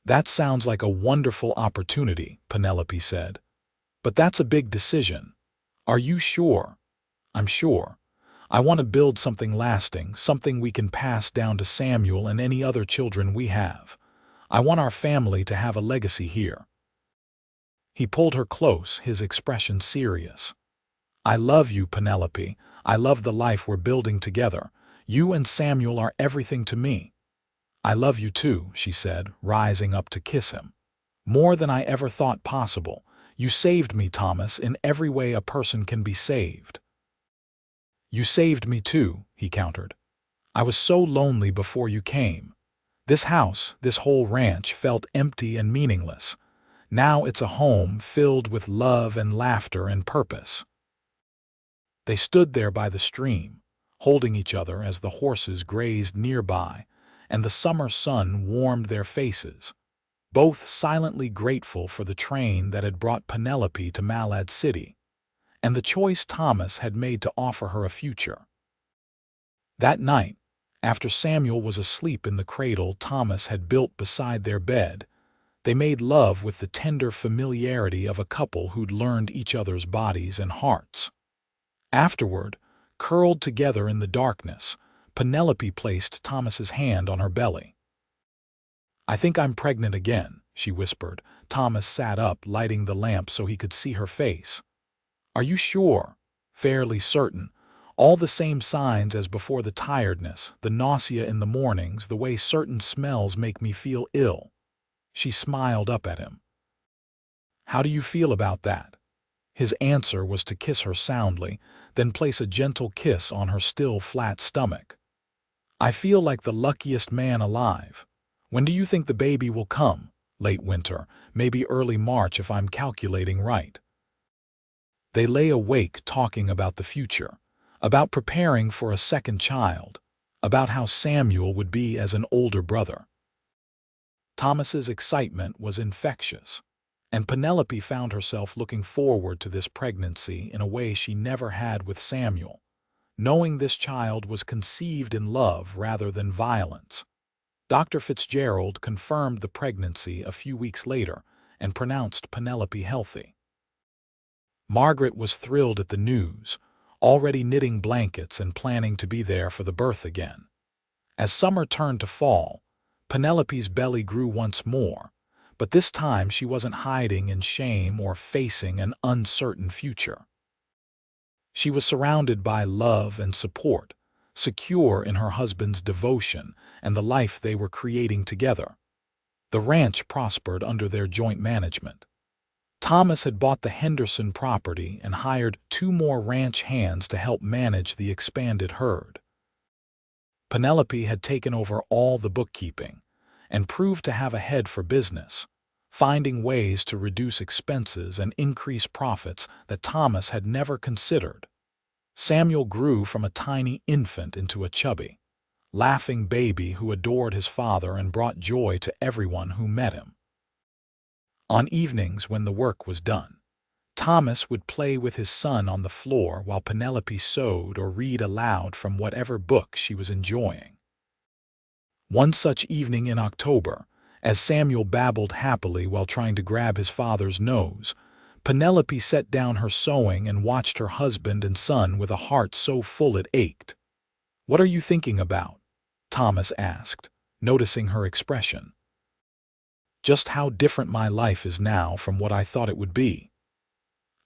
[SPEAKER 1] "That sounds like a wonderful opportunity," Penelope said. "But that's a big decision. Are you sure?" "I'm sure. I want to build something lasting, something we can pass down to Samuel and any other children we have. I want our family to have a legacy here." He pulled her close, his expression serious. "I love you, Penelope. I love the life we're building together. You and Samuel are everything to me." "I love you too," she said, rising up to kiss him. "More than I ever thought possible. You saved me, Thomas, in every way a person can be saved." "You saved me too," he countered. "I was so lonely before you came. This house, this whole ranch, felt empty and meaningless. Now it's a home filled with love and laughter and purpose." They stood there by the stream, holding each other as the horses grazed nearby, and the summer sun warmed their faces, both silently grateful for the train that had brought Penelope to Malad City, and the choice Thomas had made to offer her a future. That night, after Samuel was asleep in the cradle Thomas had built beside their bed, they made love with the tender familiarity of a couple who'd learned each other's bodies and hearts. Afterward, curled together in the darkness, Penelope placed Thomas's hand on her belly. "I think I'm pregnant again," she whispered. Thomas sat up, lighting the lamp so he could see her face. "Are you sure?" "Fairly certain. All the same signs as before: the tiredness, the nausea in the mornings, the way certain smells make me feel ill." She smiled up at him. "How do you feel about that?" His answer was to kiss her soundly, then place a gentle kiss on her still flat stomach. "I feel like the luckiest man alive. When do you think the baby will come?" "Late winter, maybe early March if I'm calculating right." They lay awake talking about the future, about preparing for a second child, about how Samuel would be as an older brother. Thomas's excitement was infectious, and Penelope found herself looking forward to this pregnancy in a way she never had with Samuel, knowing this child was conceived in love rather than violence. Dr. Fitzgerald confirmed the pregnancy a few weeks later and pronounced Penelope healthy. Margaret was thrilled at the news, already knitting blankets and planning to be there for the birth again. As summer turned to fall, Penelope's belly grew once more, but this time she wasn't hiding in shame or facing an uncertain future. She was surrounded by love and support, secure in her husband's devotion and the life they were creating together. The ranch prospered under their joint management. Thomas had bought the Henderson property and hired 2 more ranch hands to help manage the expanded herd. Penelope had taken over all the bookkeeping and proved to have a head for business, finding ways to reduce expenses and increase profits that Thomas had never considered. Samuel grew from a tiny infant into a chubby, laughing baby who adored his father and brought joy to everyone who met him. On evenings when the work was done, Thomas would play with his son on the floor while Penelope sewed or read aloud from whatever book she was enjoying. One such evening in October, as Samuel babbled happily while trying to grab his father's nose, Penelope set down her sewing and watched her husband and son with a heart so full it ached. "What are you thinking about?" Thomas asked, noticing her expression. "Just how different my life is now from what I thought it would be.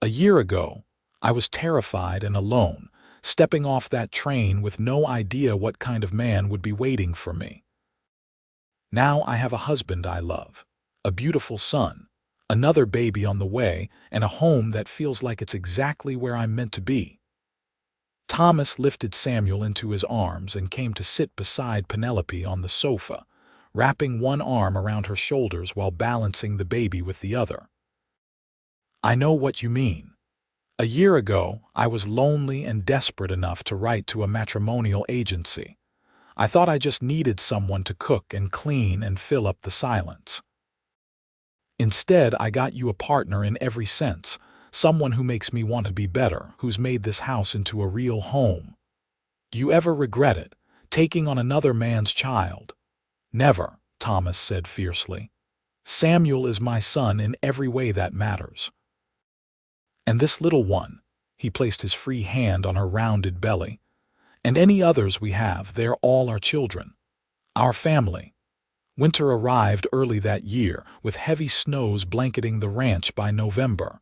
[SPEAKER 1] A year ago, I was terrified and alone, stepping off that train with no idea what kind of man would be waiting for me. Now I have a husband I love, a beautiful son, another baby on the way, and a home that feels like it's exactly where I'm meant to be." Thomas lifted Samuel into his arms and came to sit beside Penelope on the sofa, wrapping one arm around her shoulders while balancing the baby with the other. "I know what you mean. A year ago, I was lonely and desperate enough to write to a matrimonial agency. I thought I just needed someone to cook and clean and fill up the silence. Instead, I got you a partner in every sense, someone who makes me want to be better, who's made this house into a real home. Do you ever regret it, taking on another man's child?" "Never," Thomas said fiercely. "Samuel is my son in every way that matters. And this little one," he placed his free hand on her rounded belly, "and any others we have, they're all our children, our family." Winter arrived early that year, with heavy snows blanketing the ranch by November.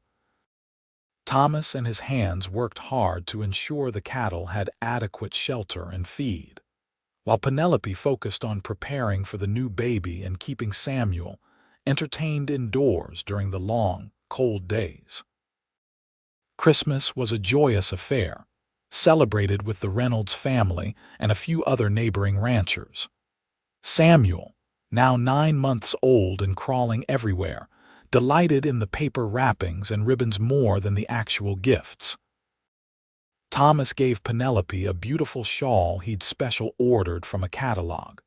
[SPEAKER 1] Thomas and his hands worked hard to ensure the cattle had adequate shelter and feed, while Penelope focused on preparing for the new baby and keeping Samuel entertained indoors during the long, cold days. Christmas was a joyous affair, celebrated with the Reynolds family and a few other neighboring ranchers. Samuel, now 9 months old and crawling everywhere, delighted in the paper wrappings and ribbons more than the actual gifts. Thomas gave Penelope a beautiful shawl he'd special ordered from a catalog,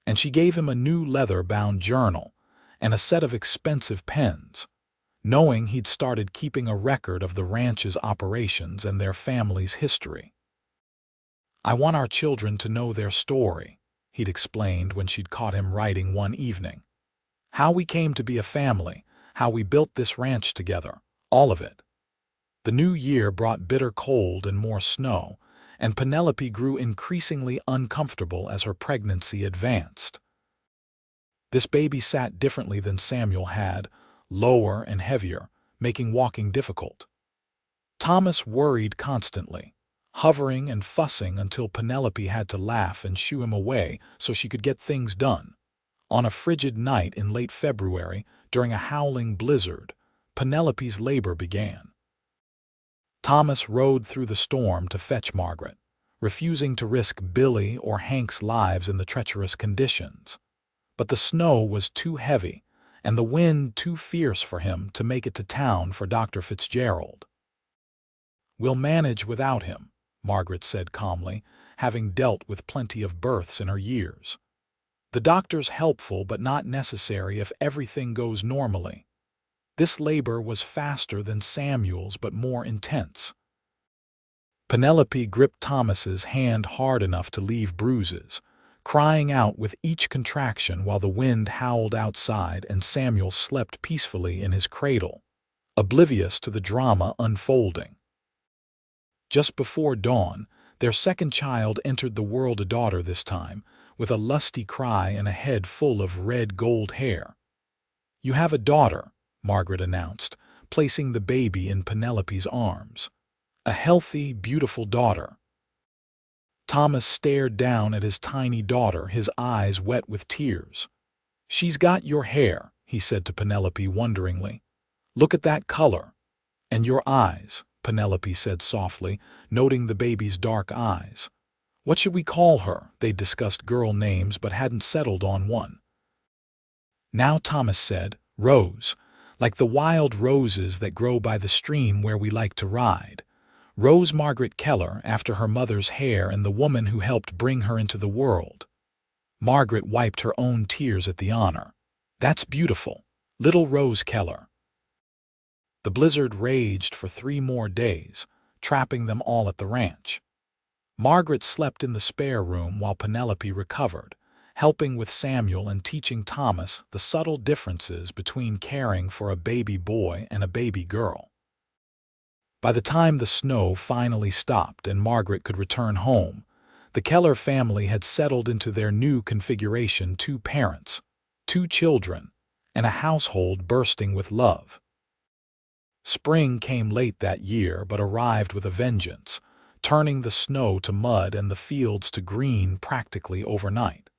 [SPEAKER 1] and she gave him a new leather-bound journal and a set of expensive pens, knowing he'd started keeping a record of the ranch's operations and their family's history. "I want our children to know their story," he'd explained when she'd caught him writing one evening. "How we came to be a family, how we built this ranch together, all of it." The new year brought bitter cold and more snow, and Penelope grew increasingly uncomfortable as her pregnancy advanced. This baby sat differently than Samuel had, lower and heavier, making walking difficult. Thomas worried constantly, hovering and fussing until Penelope had to laugh and shoo him away so she could get things done. On a frigid night in late February, during a howling blizzard, Penelope's labor began. Thomas rode through the storm to fetch Margaret, refusing to risk Billy or Hank's lives in the treacherous conditions. But the snow was too heavy and the wind too fierce for him to make it to town for Dr. Fitzgerald. "We'll manage without him," Margaret said calmly, having dealt with plenty of births in her years. "The doctor's helpful but not necessary if everything goes normally." This labor was faster than Samuel's but more intense. Penelope gripped Thomas's hand hard enough to leave bruises, crying out with each contraction while the wind howled outside and Samuel slept peacefully in his cradle, oblivious to the drama unfolding. Just before dawn, their second child entered the world, a daughter this time, with a lusty cry and a head full of red gold hair. "You have a daughter," Margaret announced, placing the baby in Penelope's arms. "A healthy, beautiful daughter." Thomas stared down at his tiny daughter, his eyes wet with tears. "She's got your hair," he said to Penelope wonderingly. "Look at that color." "And your eyes," Penelope said softly, noting the baby's dark eyes. "What should we call her?" They discussed girl names but hadn't settled on one. Now Thomas said, "Rose, like the wild roses that grow by the stream where we like to ride. Rose Margaret Keller, after her mother's hair and the woman who helped bring her into the world." Margaret wiped her own tears at the honor. "That's beautiful. Little Rose Keller." The blizzard raged for 3 more days, trapping them all at the ranch. Margaret slept in the spare room while Penelope recovered, helping with Samuel and teaching Thomas the subtle differences between caring for a baby boy and a baby girl. By the time the snow finally stopped and Margaret could return home, the Keller family had settled into their new configuration: 2 parents, 2 children, and a household bursting with love. Spring came late that year but arrived with a vengeance, turning the snow to mud and the fields to green practically overnight.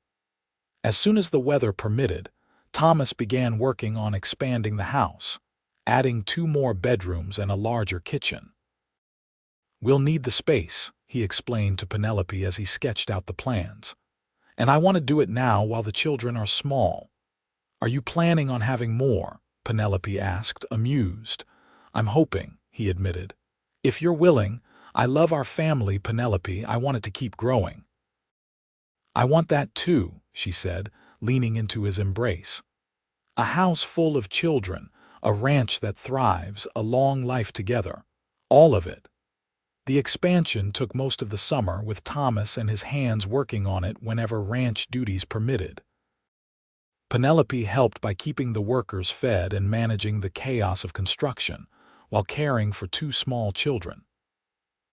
[SPEAKER 1] As soon as the weather permitted, Thomas began working on expanding the house, adding 2 more bedrooms and a larger kitchen. "We'll need the space," he explained to Penelope as he sketched out the plans. "And I want to do it now while the children are small." "Are you planning on having more?" Penelope asked, amused. "I'm hoping," he admitted. "If you're willing. I love our family, Penelope. I want it to keep growing." "I want that too," she said, leaning into his embrace. "A house full of children, a ranch that thrives, a long life together. All of it." The expansion took most of the summer, with Thomas and his hands working on it whenever ranch duties permitted. Penelope helped by keeping the workers fed and managing the chaos of construction, while caring for 2 small children.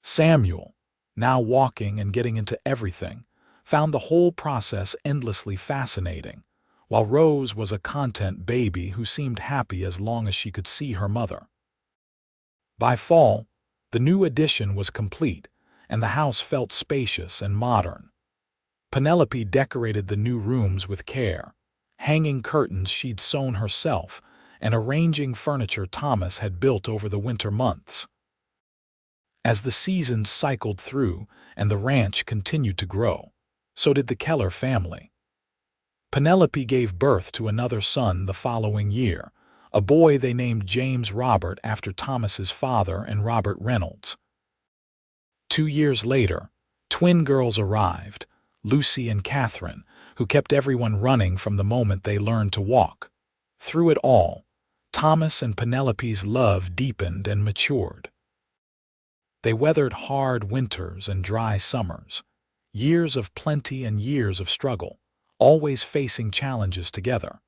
[SPEAKER 1] Samuel, now walking and getting into everything, found the whole process endlessly fascinating, while Rose was a content baby who seemed happy as long as she could see her mother. By fall, the new addition was complete, and the house felt spacious and modern. Penelope decorated the new rooms with care, hanging curtains she'd sewn herself and arranging furniture Thomas had built over the winter months. As the seasons cycled through and the ranch continued to grow, so did the Keller family. Penelope gave birth to another son the following year, a boy they named James Robert after Thomas's father and Robert Reynolds. 2 years later, twin girls arrived, Lucy and Catherine, who kept everyone running from the moment they learned to walk. Through it all, Thomas and Penelope's love deepened and matured. They weathered hard winters and dry summers, years of plenty and years of struggle, always facing challenges together.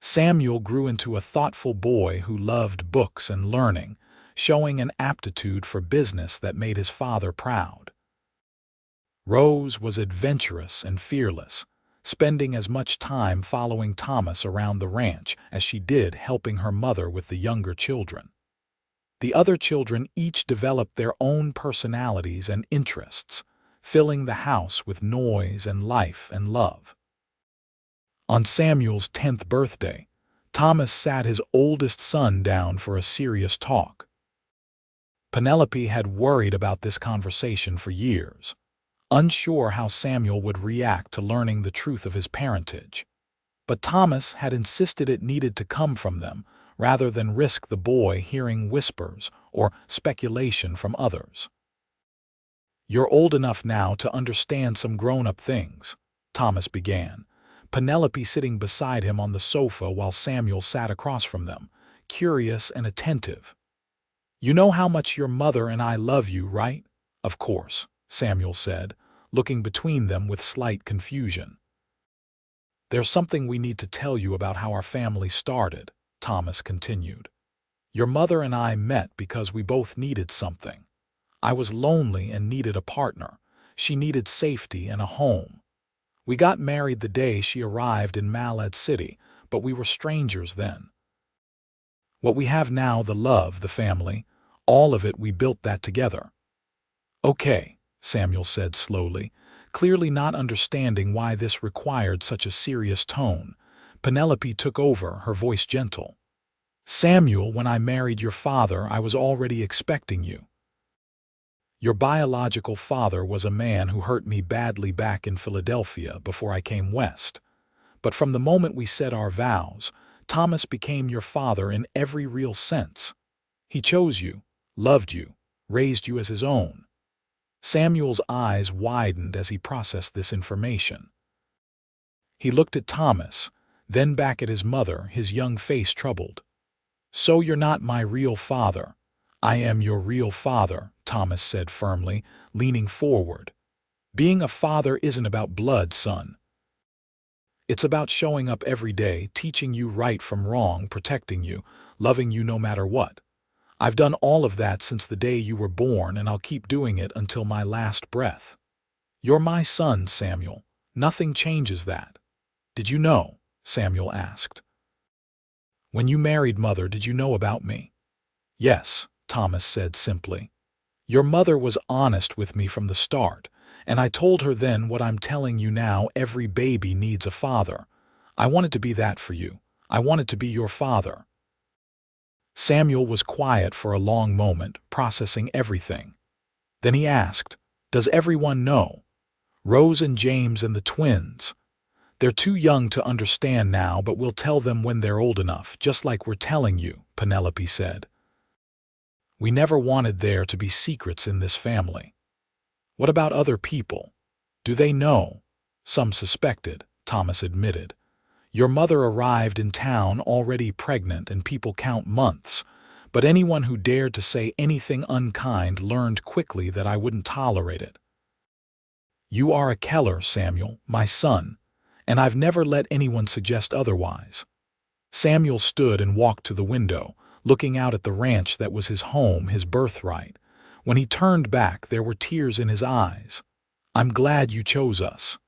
[SPEAKER 1] Samuel grew into a thoughtful boy who loved books and learning, showing an aptitude for business that made his father proud. Rose was adventurous and fearless, spending as much time following Thomas around the ranch as she did helping her mother with the younger children. The other children each developed their own personalities and interests, filling the house with noise and life and love. On Samuel's 10th birthday, Thomas sat his oldest son down for a serious talk. Penelope had worried about this conversation for years, unsure how Samuel would react to learning the truth of his parentage. But Thomas had insisted it needed to come from them, rather than risk the boy hearing whispers or speculation from others. "You're old enough now to understand some grown-up things," Thomas began, Penelope sitting beside him on the sofa while Samuel sat across from them, curious and attentive. "You know how much your mother and I love you, right?" "Of course," Samuel said, looking between them with slight confusion. "There's something we need to tell you about how our family started," Thomas continued. "Your mother and I met because we both needed something. I was lonely and needed a partner. She needed safety and a home. We got married the day she arrived in Malad City, but we were strangers then. What we have now, the love, the family, all of it, we built that together." "Okay," Samuel said slowly, clearly not understanding why this required such a serious tone. Penelope took over, her voice gentle. "Samuel, when I married your father, I was already expecting you. Your biological father was a man who hurt me badly back in Philadelphia before I came west. But from the moment we said our vows, Thomas became your father in every real sense. He chose you, loved you, raised you as his own." Samuel's eyes widened as he processed this information. He looked at Thomas, then back at his mother, his young face troubled. "So you're not my real father. I am your real father," Thomas said firmly, leaning forward. "Being a father isn't about blood, son. It's about showing up every day, teaching you right from wrong, protecting you, loving you no matter what. I've done all of that since the day you were born, and I'll keep doing it until my last breath. You're my son, Samuel. Nothing changes that." "Did you know?" Samuel asked. "When you married Mother, did you know about me?" "Yes," Thomas said simply. "Your mother was honest with me from the start, and I told her then what I'm telling you now: every baby needs a father. I wanted to be that for you. I wanted to be your father." Samuel was quiet for a long moment, processing everything. Then he asked, "Does everyone know? Rose and James and the twins? They're too young to understand now, but we'll tell them when they're old enough, just like we're telling you," Penelope said. "We never wanted there to be secrets in this family." "What about other people? Do they know?" "Some suspected," Thomas admitted. "Your mother arrived in town already pregnant, and people count months. But anyone who dared to say anything unkind learned quickly that I wouldn't tolerate it. You are a Keller, Samuel, my son, and I've never let anyone suggest otherwise." Samuel stood and walked to the window, looking out at the ranch that was his home, his birthright. When he turned back, there were tears in his eyes. "I'm glad you chose us.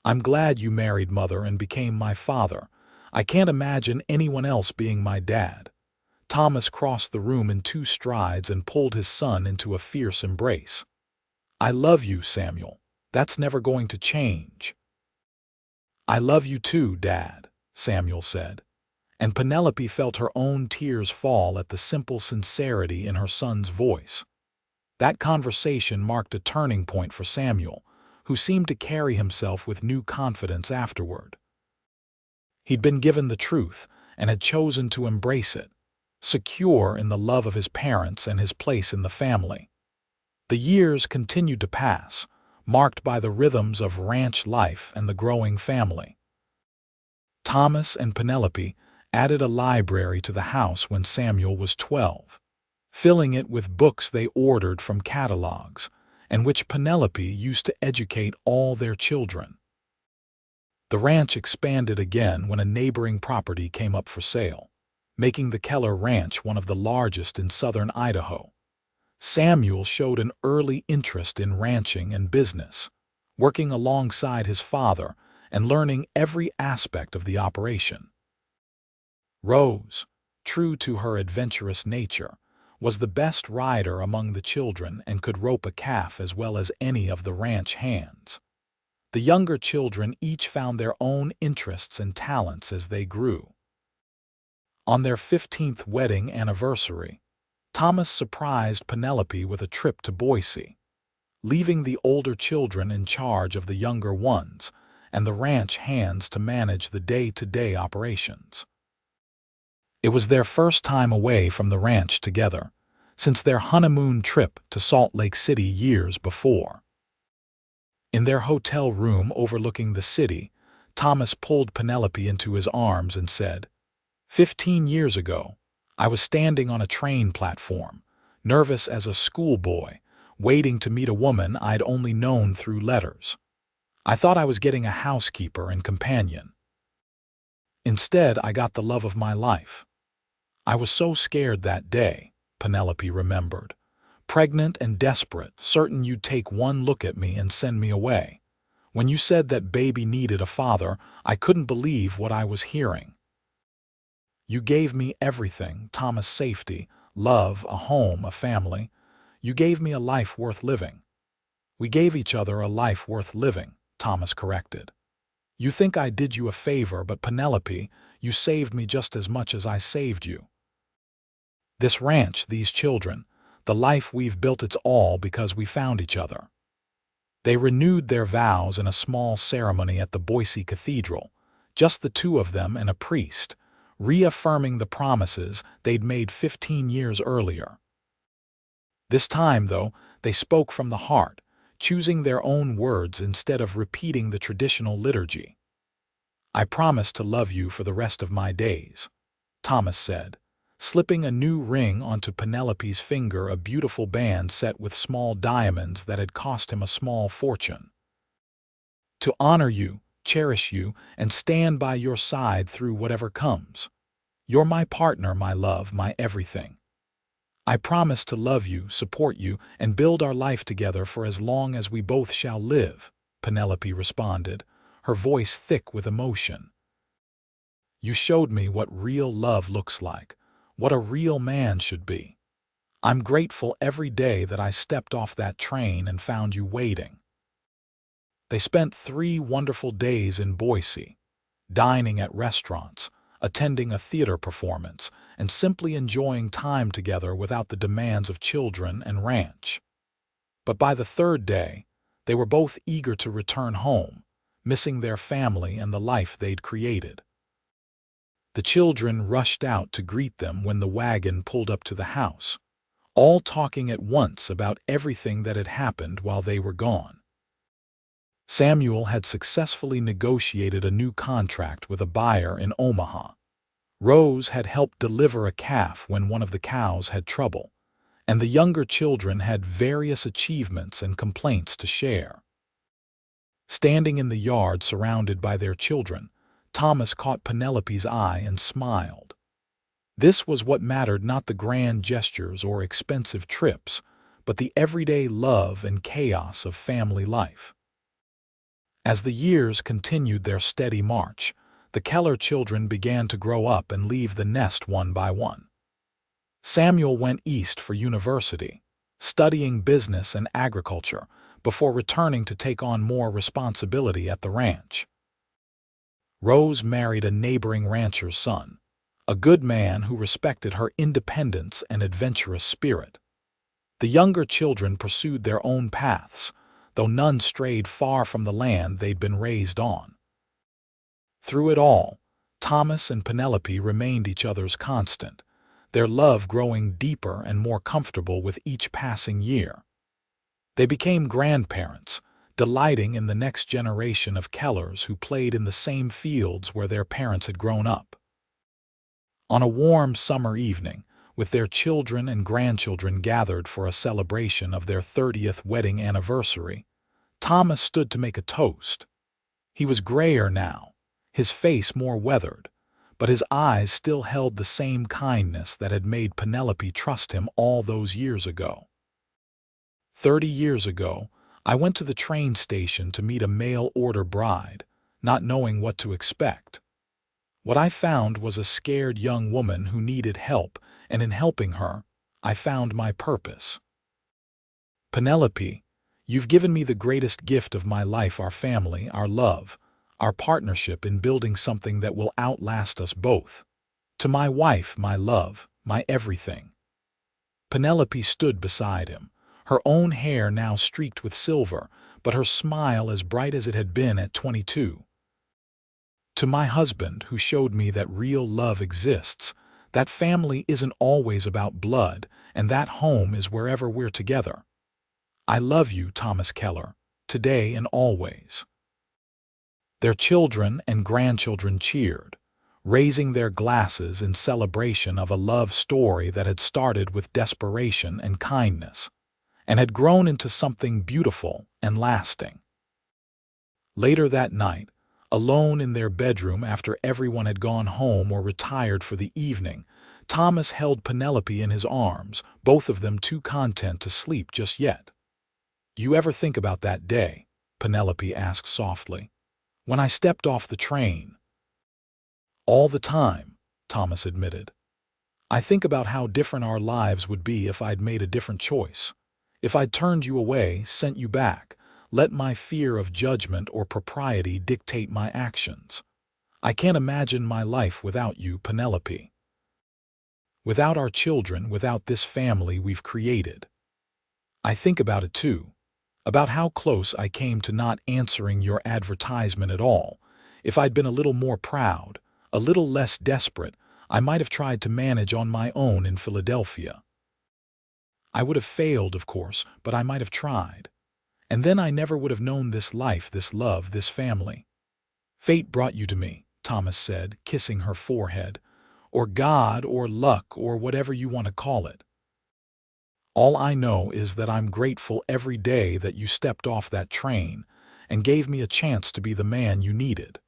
[SPEAKER 1] I'm glad you married Mother and became my father. I can't imagine anyone else being my dad." Thomas crossed the room in 2 strides and pulled his son into a fierce embrace. "I love you, Samuel. That's never going to change." "I love you too, Dad," Samuel said. And Penelope felt her own tears fall at the simple sincerity in her son's voice. That conversation marked a turning point for Samuel, who seemed to carry himself with new confidence afterward. He'd been given the truth and had chosen to embrace it, secure in the love of his parents and his place in the family. The years continued to pass, marked by the rhythms of ranch life and the growing family. Thomas and Penelope added a library to the house when Samuel was 12, filling it with books they ordered from catalogs, and which Penelope used to educate all their children. The ranch expanded again when a neighboring property came up for sale, making the Keller Ranch one of the largest in southern Idaho. Samuel showed an early interest in ranching and business, working alongside his father and learning every aspect of the operation. Rose, true to her adventurous nature, was the best rider among the children and could rope a calf as well as any of the ranch hands. The younger children each found their own interests and talents as they grew. On their 15th wedding anniversary, Thomas surprised Penelope with a trip to Boise, leaving the older children in charge of the younger ones and the ranch hands to manage the day-to-day operations. It was their first time away from the ranch together since their honeymoon trip to Salt Lake City years before. In their hotel room overlooking the city, Thomas pulled Penelope into his arms and said, 15 years ago, I was standing on a train platform, nervous as a schoolboy, waiting to meet a woman I'd only known through letters. I thought I was getting a housekeeper and companion. Instead, I got the love of my life. I was so scared that day, Penelope remembered. Pregnant and desperate, certain you'd take one look at me and send me away. When you said that baby needed a father, I couldn't believe what I was hearing. You gave me everything, Thomas, safety, love, a home, a family. You gave me a life worth living. We gave each other a life worth living, Thomas corrected. You think I did you a favor, but Penelope, you saved me just as much as I saved you. This ranch, these children, the life we've built, it's all because we found each other. They renewed their vows in a small ceremony at the Boise Cathedral, just the two of them and a priest, reaffirming the promises they'd made 15 years earlier. This time, though, they spoke from the heart, choosing their own words instead of repeating the traditional liturgy. I promise to love you for the rest of my days, Thomas said, slipping a new ring onto Penelope's finger, a beautiful band set with small diamonds that had cost him a small fortune. To honor you, cherish you, and stand by your side through whatever comes. You're my partner, my love, my everything. I promise to love you, support you, and build our life together for as long as we both shall live, Penelope responded, her voice thick with emotion. You showed me what real love looks like, what a real man should be. I'm grateful every day that I stepped off that train and found you waiting. They spent 3 wonderful days in Boise, dining at restaurants, attending a theater performance, and simply enjoying time together without the demands of children and ranch. But by the 3rd day, they were both eager to return home, missing their family and the life they'd created. The children rushed out to greet them when the wagon pulled up to the house, all talking at once about everything that had happened while they were gone. Samuel had successfully negotiated a new contract with a buyer in Omaha. Rose had helped deliver a calf when one of the cows had trouble, and the younger children had various achievements and complaints to share. Standing in the yard surrounded by their children, Thomas caught Penelope's eye and smiled. This was what mattered, not the grand gestures or expensive trips, but the everyday love and chaos of family life. As the years continued their steady march, the Keller children began to grow up and leave the nest one by one. Samuel went east for university, studying business and agriculture, before returning to take on more responsibility at the ranch. Rose married a neighboring rancher's son, a good man who respected her independence and adventurous spirit. The younger children pursued their own paths, though none strayed far from the land they'd been raised on. Through it all, Thomas and Penelope remained each other's constant, their love growing deeper and more comfortable with each passing year. They became grandparents, delighting in the next generation of Kellers who played in the same fields where their parents had grown up. On a warm summer evening, with their children and grandchildren gathered for a celebration of their 30th wedding anniversary, Thomas stood to make a toast. He was grayer now, his face more weathered, but his eyes still held the same kindness that had made Penelope trust him all those years ago. 30 years ago, I went to the train station to meet a mail-order bride, not knowing what to expect. What I found was a scared young woman who needed help, and in helping her, I found my purpose. Penelope, you've given me the greatest gift of my life, our family, our love, our partnership in building something that will outlast us both. To my wife, my love, my everything. Penelope stood beside him, her own hair now streaked with silver, but her smile as bright as it had been at 22. To my husband, who showed me that real love exists, that family isn't always about blood, and that home is wherever we're together. I love you, Thomas Keller, today and always. Their children and grandchildren cheered, raising their glasses in celebration of a love story that had started with desperation and kindness, and had grown into something beautiful and lasting. Later that night, alone in their bedroom after everyone had gone home or retired for the evening, Thomas held Penelope in his arms, both of them too content to sleep just yet. "You ever think about that day?" Penelope asked softly. "When I stepped off the train?" "All the time," Thomas admitted. "I think about how different our lives would be if I'd made a different choice. If I'd turned you away, sent you back, let my fear of judgment or propriety dictate my actions. I can't imagine my life without you, Penelope. Without our children, without this family we've created. I think about it too, about how close I came to not answering your advertisement at all. If I'd been a little more proud, a little less desperate, I might have tried to manage on my own in Philadelphia. I would have failed, of course, but I might have tried. And then I never would have known this life, this love, this family." "Fate brought you to me," Thomas said, kissing her forehead. "Or God, or luck, or whatever you want to call it. All I know is that I'm grateful every day that you stepped off that train and gave me a chance to be the man you needed.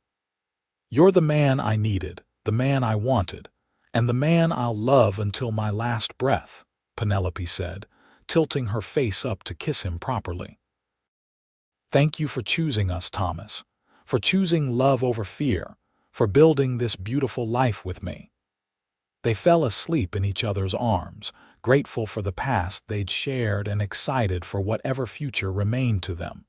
[SPEAKER 1] You're the man I needed, the man I wanted, and the man I'll love until my last breath," Penelope said, tilting her face up to kiss him properly. "Thank you for choosing us, Thomas, for choosing love over fear, for building this beautiful life with me." They fell asleep in each other's arms, grateful for the past they'd shared and excited for whatever future remained to them.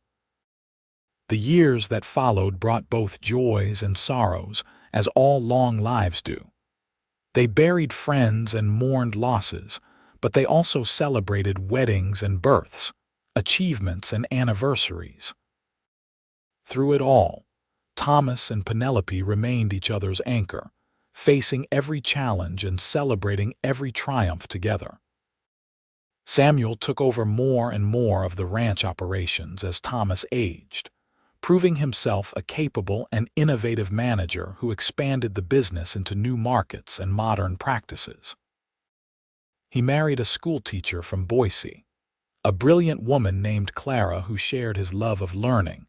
[SPEAKER 1] The years that followed brought both joys and sorrows, as all long lives do. They buried friends and mourned losses, but they also celebrated weddings and births, achievements and anniversaries. Through it all, Thomas and Penelope remained each other's anchor, facing every challenge and celebrating every triumph together. Samuel took over more and more of the ranch operations as Thomas aged, proving himself a capable and innovative manager who expanded the business into new markets and modern practices. He married a schoolteacher from Boise, a brilliant woman named Clara who shared his love of learning,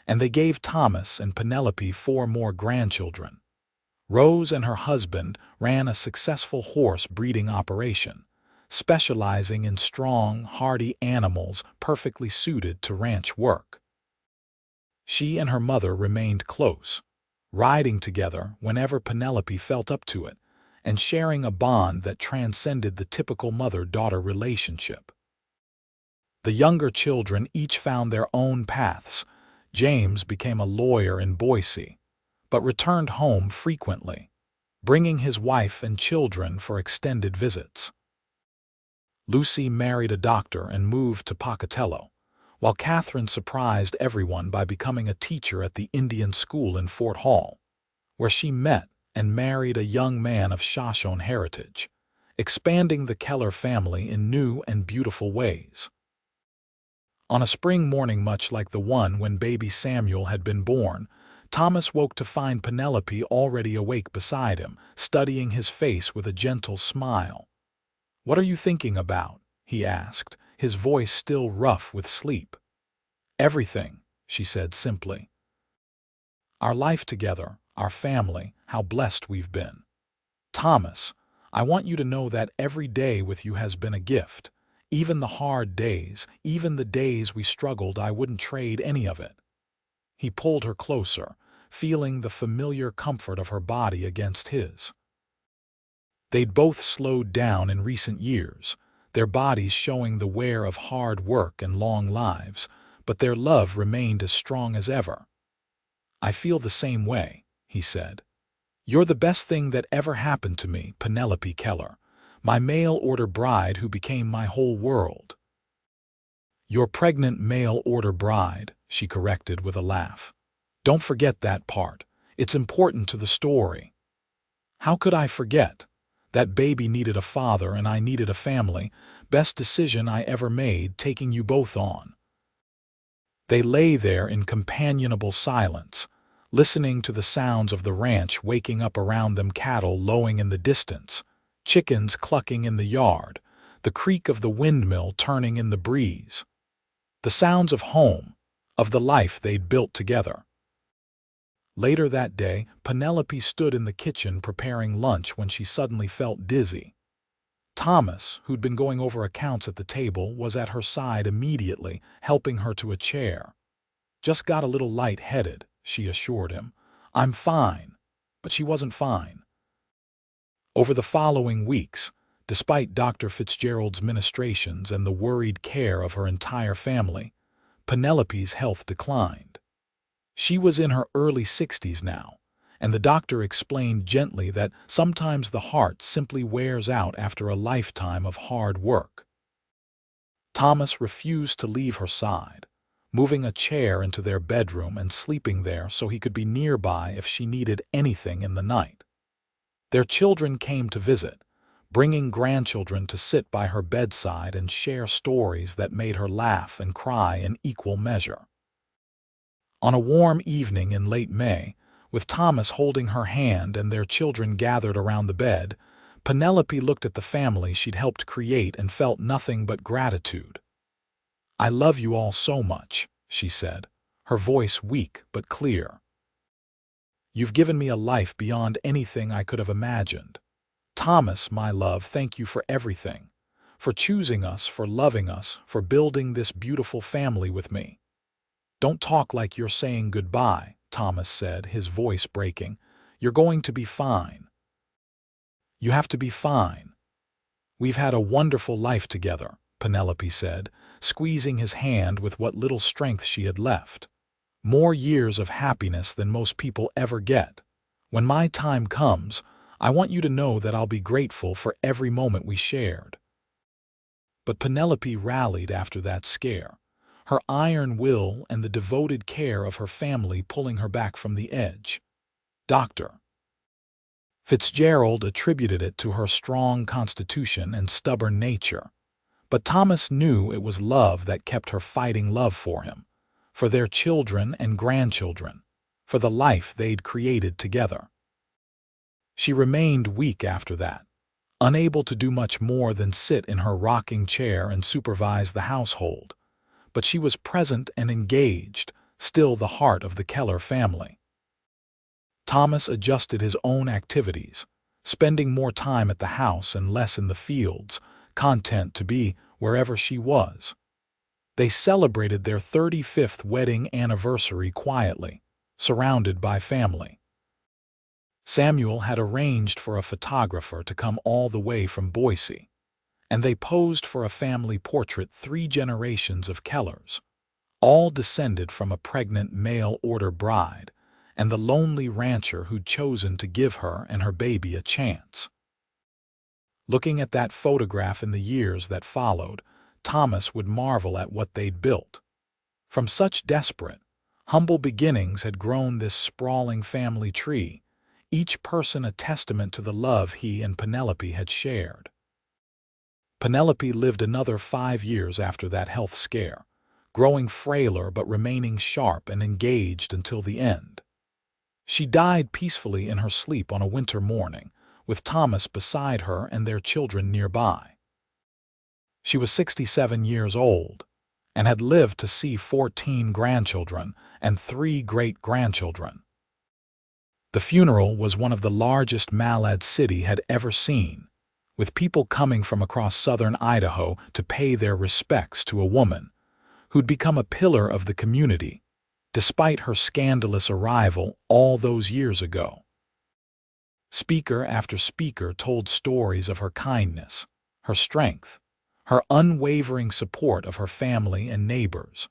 [SPEAKER 1] and they gave Thomas and Penelope 4 more grandchildren. Rose and her husband ran a successful horse breeding operation, specializing in strong, hardy animals perfectly suited to ranch work. She and her mother remained close, riding together whenever Penelope felt up to it, and sharing a bond that transcended the typical mother-daughter relationship. The younger children each found their own paths. James became a lawyer in Boise, but returned home frequently, bringing his wife and children for extended visits. Lucy married a doctor and moved to Pocatello, while Catherine surprised everyone by becoming a teacher at the Indian school in Fort Hall, where she met and married a young man of Shoshone heritage, expanding the Keller family in new and beautiful ways. On a spring morning much like the one when baby Samuel had been born, Thomas woke to find Penelope already awake beside him, studying his face with a gentle smile. "What are you thinking about?" he asked, his voice still rough with sleep. "Everything," she said simply. "Our life together, our family, how blessed we've been. Thomas, I want you to know that every day with you has been a gift. Even the hard days, even the days we struggled, I wouldn't trade any of it." He pulled her closer, feeling the familiar comfort of her body against his. They'd both slowed down in recent years, their bodies showing the wear of hard work and long lives, but their love remained as strong as ever. "I feel the same way," he said. "You're the best thing that ever happened to me, Penelope Keller, my mail-order bride who became my whole world." "Your pregnant mail-order bride," she corrected with a laugh. "Don't forget that part. It's important to the story." "How could I forget? That baby needed a father and I needed a family. Best decision I ever made, taking you both on." They lay there in companionable silence, listening to the sounds of the ranch waking up around them, cattle lowing in the distance, chickens clucking in the yard, the creak of the windmill turning in the breeze, the sounds of home, of the life they'd built together. Later that day, Penelope stood in the kitchen preparing lunch when she suddenly felt dizzy. Thomas, who'd been going over accounts at the table, was at her side immediately, helping her to a chair. "Just got a little light-headed," she assured him. "I'm fine." But she wasn't fine. Over the following weeks, despite Dr. Fitzgerald's ministrations and the worried care of her entire family, Penelope's health declined. She was in her early 60s now, and the doctor explained gently that sometimes the heart simply wears out after a lifetime of hard work. Thomas refused to leave her side, moving a chair into their bedroom and sleeping there so he could be nearby if she needed anything in the night. Their children came to visit, bringing grandchildren to sit by her bedside and share stories that made her laugh and cry in equal measure. On a warm evening in late May, with Thomas holding her hand and their children gathered around the bed, Penelope looked at the family she'd helped create and felt nothing but gratitude. "I love you all so much," she said, her voice weak but clear. "You've given me a life beyond anything I could have imagined. Thomas, my love, thank you for everything, for choosing us, for loving us, for building this beautiful family with me." "Don't talk like you're saying goodbye," Thomas said, his voice breaking. "You're going to be fine. You have to be fine." "We've had a wonderful life together," Penelope said, squeezing his hand with what little strength she had left. "More years of happiness than most people ever get. When my time comes, I want you to know that I'll be grateful for every moment we shared." But Penelope rallied after that scare, her iron will and the devoted care of her family pulling her back from the edge. Dr. Fitzgerald attributed it to her strong constitution and stubborn nature, but Thomas knew it was love that kept her fighting love for him, for their children and grandchildren, for the life they'd created together. She remained weak after that, unable to do much more than sit in her rocking chair and supervise the household, but she was present and engaged, still the heart of the Keller family. Thomas adjusted his own activities, spending more time at the house and less in the fields, content to be wherever she was. They celebrated their 35th wedding anniversary quietly, surrounded by family. Samuel had arranged for a photographer to come all the way from Boise, and they posed for a family portrait 3 generations of Kellers, all descended from a pregnant mail-order bride and the lonely rancher who'd chosen to give her and her baby a chance. Looking at that photograph in the years that followed, Thomas would marvel at what they'd built. From such desperate, humble beginnings had grown this sprawling family tree, each person a testament to the love he and Penelope had shared. Penelope lived another 5 years after that health scare, growing frailer but remaining sharp and engaged until the end. She died peacefully in her sleep on a winter morning, with Thomas beside her and their children nearby. She was 67 years old and had lived to see 14 grandchildren and 3 great-grandchildren. The funeral was one of the largest Malad City had ever seen, with people coming from across southern Idaho to pay their respects to a woman who'd become a pillar of the community, despite her scandalous arrival all those years ago. Speaker after speaker told stories of her kindness, her strength, her unwavering support of her family and neighbors.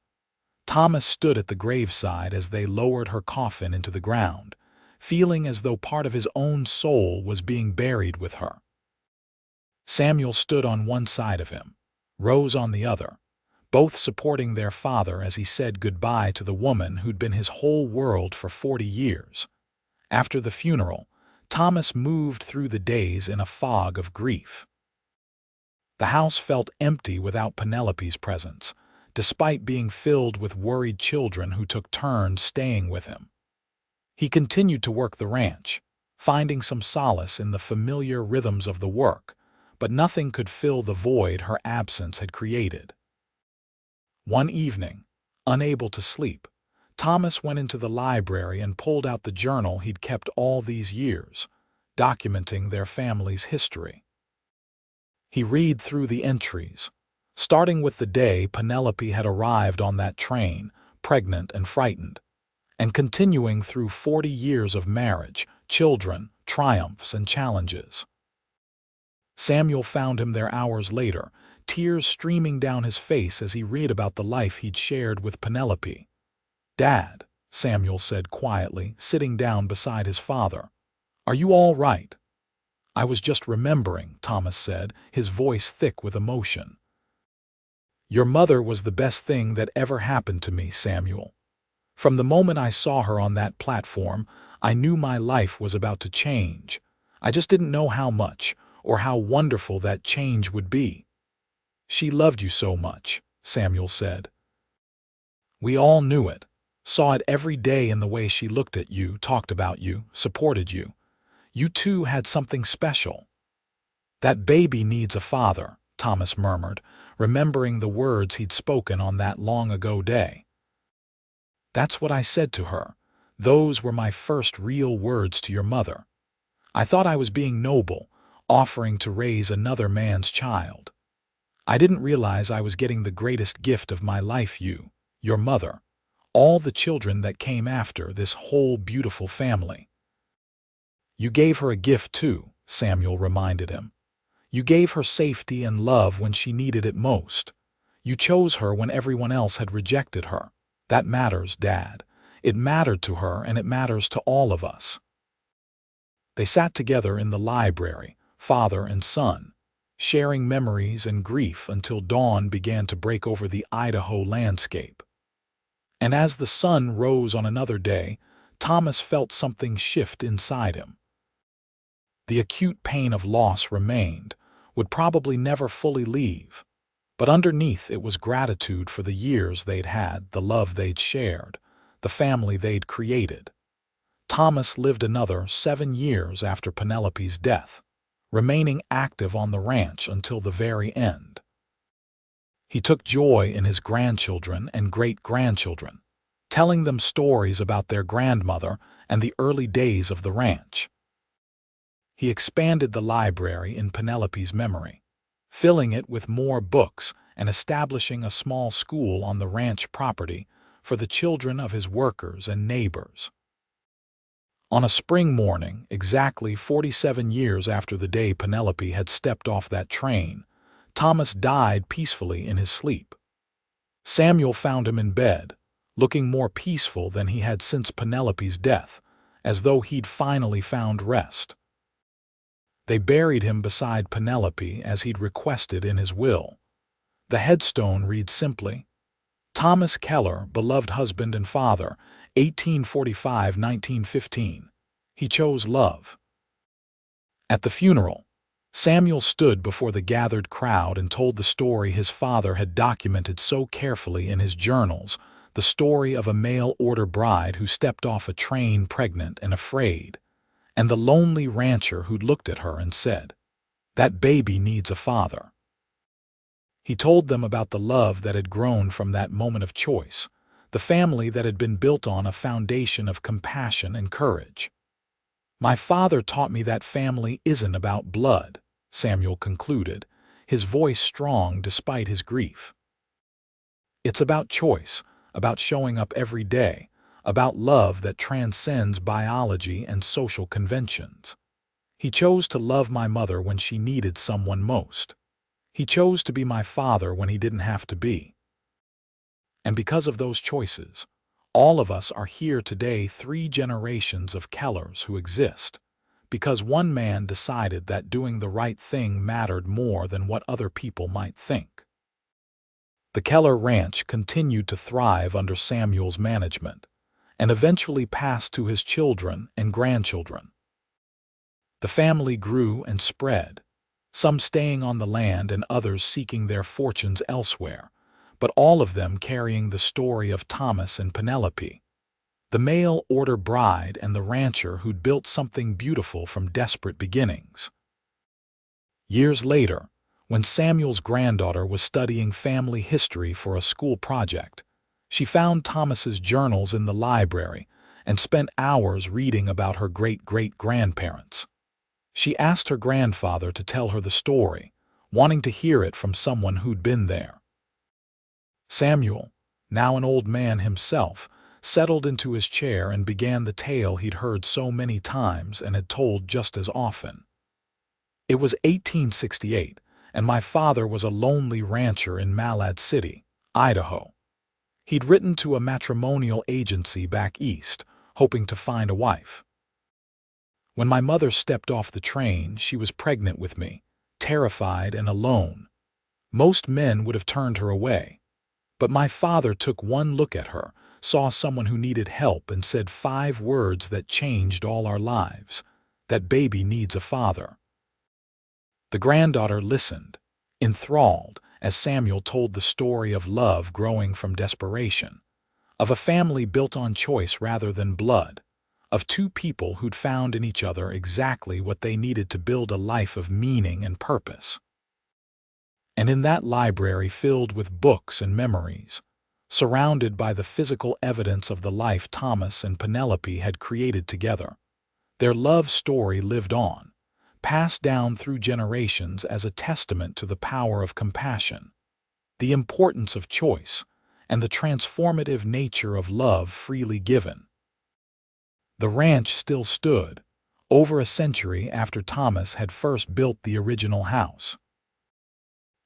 [SPEAKER 1] Thomas stood at the graveside as they lowered her coffin into the ground, feeling as though part of his own soul was being buried with her. Samuel stood on one side of him, Rose on the other, both supporting their father as he said goodbye to the woman who'd been his whole world for 40 years. After the funeral, Thomas moved through the days in a fog of grief. The house felt empty without Penelope's presence, despite being filled with worried children who took turns staying with him. He continued to work the ranch, finding some solace in the familiar rhythms of the work, but nothing could fill the void her absence had created. One evening, unable to sleep, Thomas went into the library and pulled out the journal he'd kept all these years, documenting their family's history. He read through the entries, starting with the day Penelope had arrived on that train, pregnant and frightened, and continuing through 40 years of marriage, children, triumphs, and challenges. Samuel found him there hours later, tears streaming down his face as he read about the life he'd shared with Penelope. "Dad," Samuel said quietly, sitting down beside his father, "are you all right?" "I was just remembering," Thomas said, his voice thick with emotion. "Your mother was the best thing that ever happened to me, Samuel. From the moment I saw her on that platform, I knew my life was about to change. I just didn't know how much, or how wonderful that change would be." "She loved you so much," Samuel said. "We all knew it, saw it every day in the way she looked at you, talked about you, supported you. You two had something special." "That baby needs a father," Thomas murmured, remembering the words he'd spoken on that long-ago day. "That's what I said to her. Those were my first real words to your mother. I thought I was being noble, offering to raise another man's child. I didn't realize I was getting the greatest gift of my life, you, your mother, all the children that came after, this whole beautiful family." "You gave her a gift too," Samuel reminded him. "You gave her safety and love when she needed it most. You chose her when everyone else had rejected her. That matters, Dad. It mattered to her, and it matters to all of us." They sat together in the library, father and son, sharing memories and grief until dawn began to break over the Idaho landscape. And as the sun rose on another day, Thomas felt something shift inside him. The acute pain of loss remained, would probably never fully leave, but underneath it was gratitude for the years they'd had, the love they'd shared, the family they'd created. Thomas lived another 7 years after Penelope's death, remaining active on the ranch until the very end. He took joy in his grandchildren and great-grandchildren, telling them stories about their grandmother and the early days of the ranch. He expanded the library in Penelope's memory, filling it with more books and establishing a small school on the ranch property for the children of his workers and neighbors. On a spring morning, exactly 47 years after the day Penelope had stepped off that train, Thomas died peacefully in his sleep. Samuel found him in bed, looking more peaceful than he had since Penelope's death, as though he'd finally found rest. They buried him beside Penelope as he'd requested in his will. The headstone reads simply, "Thomas Keller, beloved husband and father, 1845–1915. He chose love." At the funeral, Samuel stood before the gathered crowd and told the story his father had documented so carefully in his journals, the story of a mail-order bride who stepped off a train pregnant and afraid, and the lonely rancher who'd looked at her and said, "That baby needs a father." He told them about the love that had grown from that moment of choice, the family that had been built on a foundation of compassion and courage. "My father taught me that family isn't about blood," Samuel concluded, his voice strong despite his grief. "It's about choice, about showing up every day, about love that transcends biology and social conventions. He chose to love my mother when she needed someone most. He chose to be my father when he didn't have to be. And because of those choices, all of us are here today, 3 generations of Kellers who exist, because one man decided that doing the right thing mattered more than what other people might think." The Keller Ranch continued to thrive under Samuel's management, and eventually passed to his children and grandchildren. The family grew and spread, some staying on the land and others seeking their fortunes elsewhere, but all of them carrying the story of Thomas and Penelope, the mail-order bride and the rancher who'd built something beautiful from desperate beginnings. Years later, when Samuel's granddaughter was studying family history for a school project, she found Thomas's journals in the library and spent hours reading about her great-great-grandparents. She asked her grandfather to tell her the story, wanting to hear it from someone who'd been there. Samuel, now an old man himself, settled into his chair and began the tale he'd heard so many times and had told just as often. It was 1868, and my father was a lonely rancher in Malad City, Idaho. He'd written to a matrimonial agency back east, hoping to find a wife. When my mother stepped off the train, she was pregnant with me, terrified and alone. Most men would have turned her away. But my father took one look at her, saw someone who needed help, and said 5 words that changed all our lives: "That baby needs a father." The granddaughter listened, enthralled, as Samuel told the story of love growing from desperation, of a family built on choice rather than blood, of 2 people who'd found in each other exactly what they needed to build a life of meaning and purpose. And in that library filled with books and memories, surrounded by the physical evidence of the life Thomas and Penelope had created together, their love story lived on, passed down through generations as a testament to the power of compassion, the importance of choice, and the transformative nature of love freely given. The ranch still stood, over a century after Thomas had first built the original house.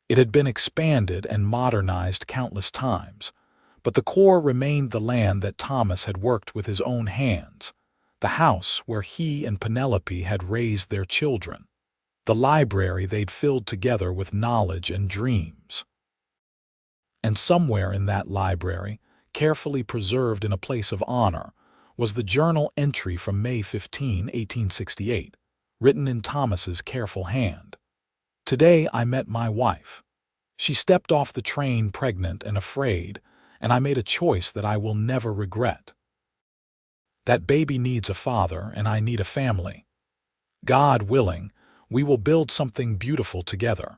[SPEAKER 1] It had been expanded and modernized countless times, but the core remained the land that Thomas had worked with his own hands, the house where he and Penelope had raised their children, the library they'd filled together with knowledge and dreams. And somewhere in that library, carefully preserved in a place of honor, was the journal entry from May 15, 1868, written in Thomas's careful hand. "Today I met my wife. She stepped off the train pregnant and afraid, and I made a choice that I will never regret. That baby needs a father, and I need a family. God willing, we will build something beautiful together."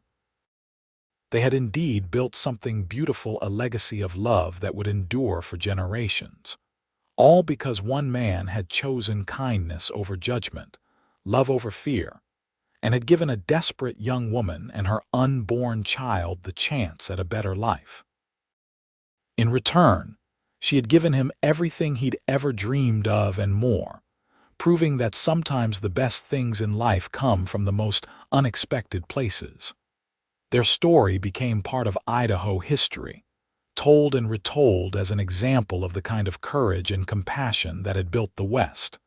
[SPEAKER 1] They had indeed built something beautiful, a legacy of love that would endure for generations. All because one man had chosen kindness over judgment, love over fear, and had given a desperate young woman and her unborn child the chance at a better life. In return, she had given him everything he'd ever dreamed of and more, proving that sometimes the best things in life come from the most unexpected places. Their story became part of Idaho history, told and retold as an example of the kind of courage and compassion that had built the West.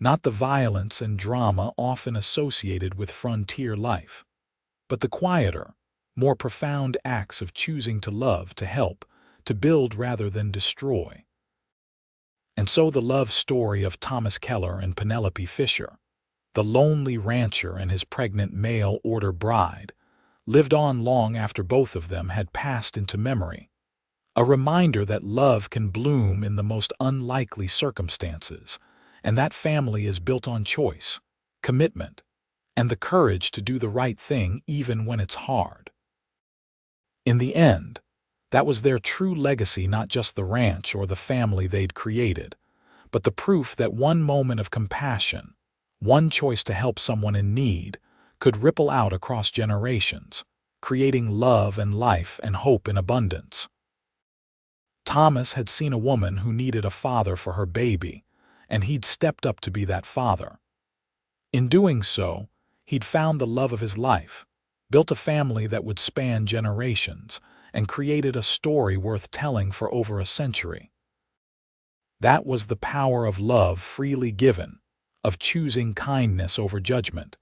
[SPEAKER 1] Not the violence and drama often associated with frontier life, but the quieter, more profound acts of choosing to love, to help, to build rather than destroy. And so the love story of Thomas Keller and Penelope Fisher, the lonely rancher and his pregnant mail-order bride, lived on long after both of them had passed into memory, a reminder that love can bloom in the most unlikely circumstances, and that family is built on choice, commitment, and the courage to do the right thing even when it's hard. In the end, that was their true legacy, not just the ranch or the family they'd created, but the proof that one moment of compassion, one choice to help someone in need, could ripple out across generations, creating love and life and hope in abundance. Thomas had seen a woman who needed a father for her baby, and he'd stepped up to be that father. In doing so, he'd found the love of his life, built a family that would span generations, and created a story worth telling for over a century. That was the power of love freely given, of choosing kindness over judgment,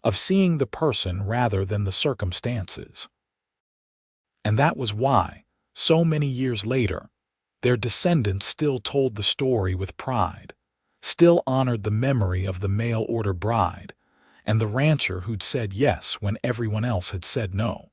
[SPEAKER 1] of seeing the person rather than the circumstances. And that was why, so many years later, their descendants still told the story with pride, still honored the memory of the mail-order bride, and the rancher who'd said yes when everyone else had said no.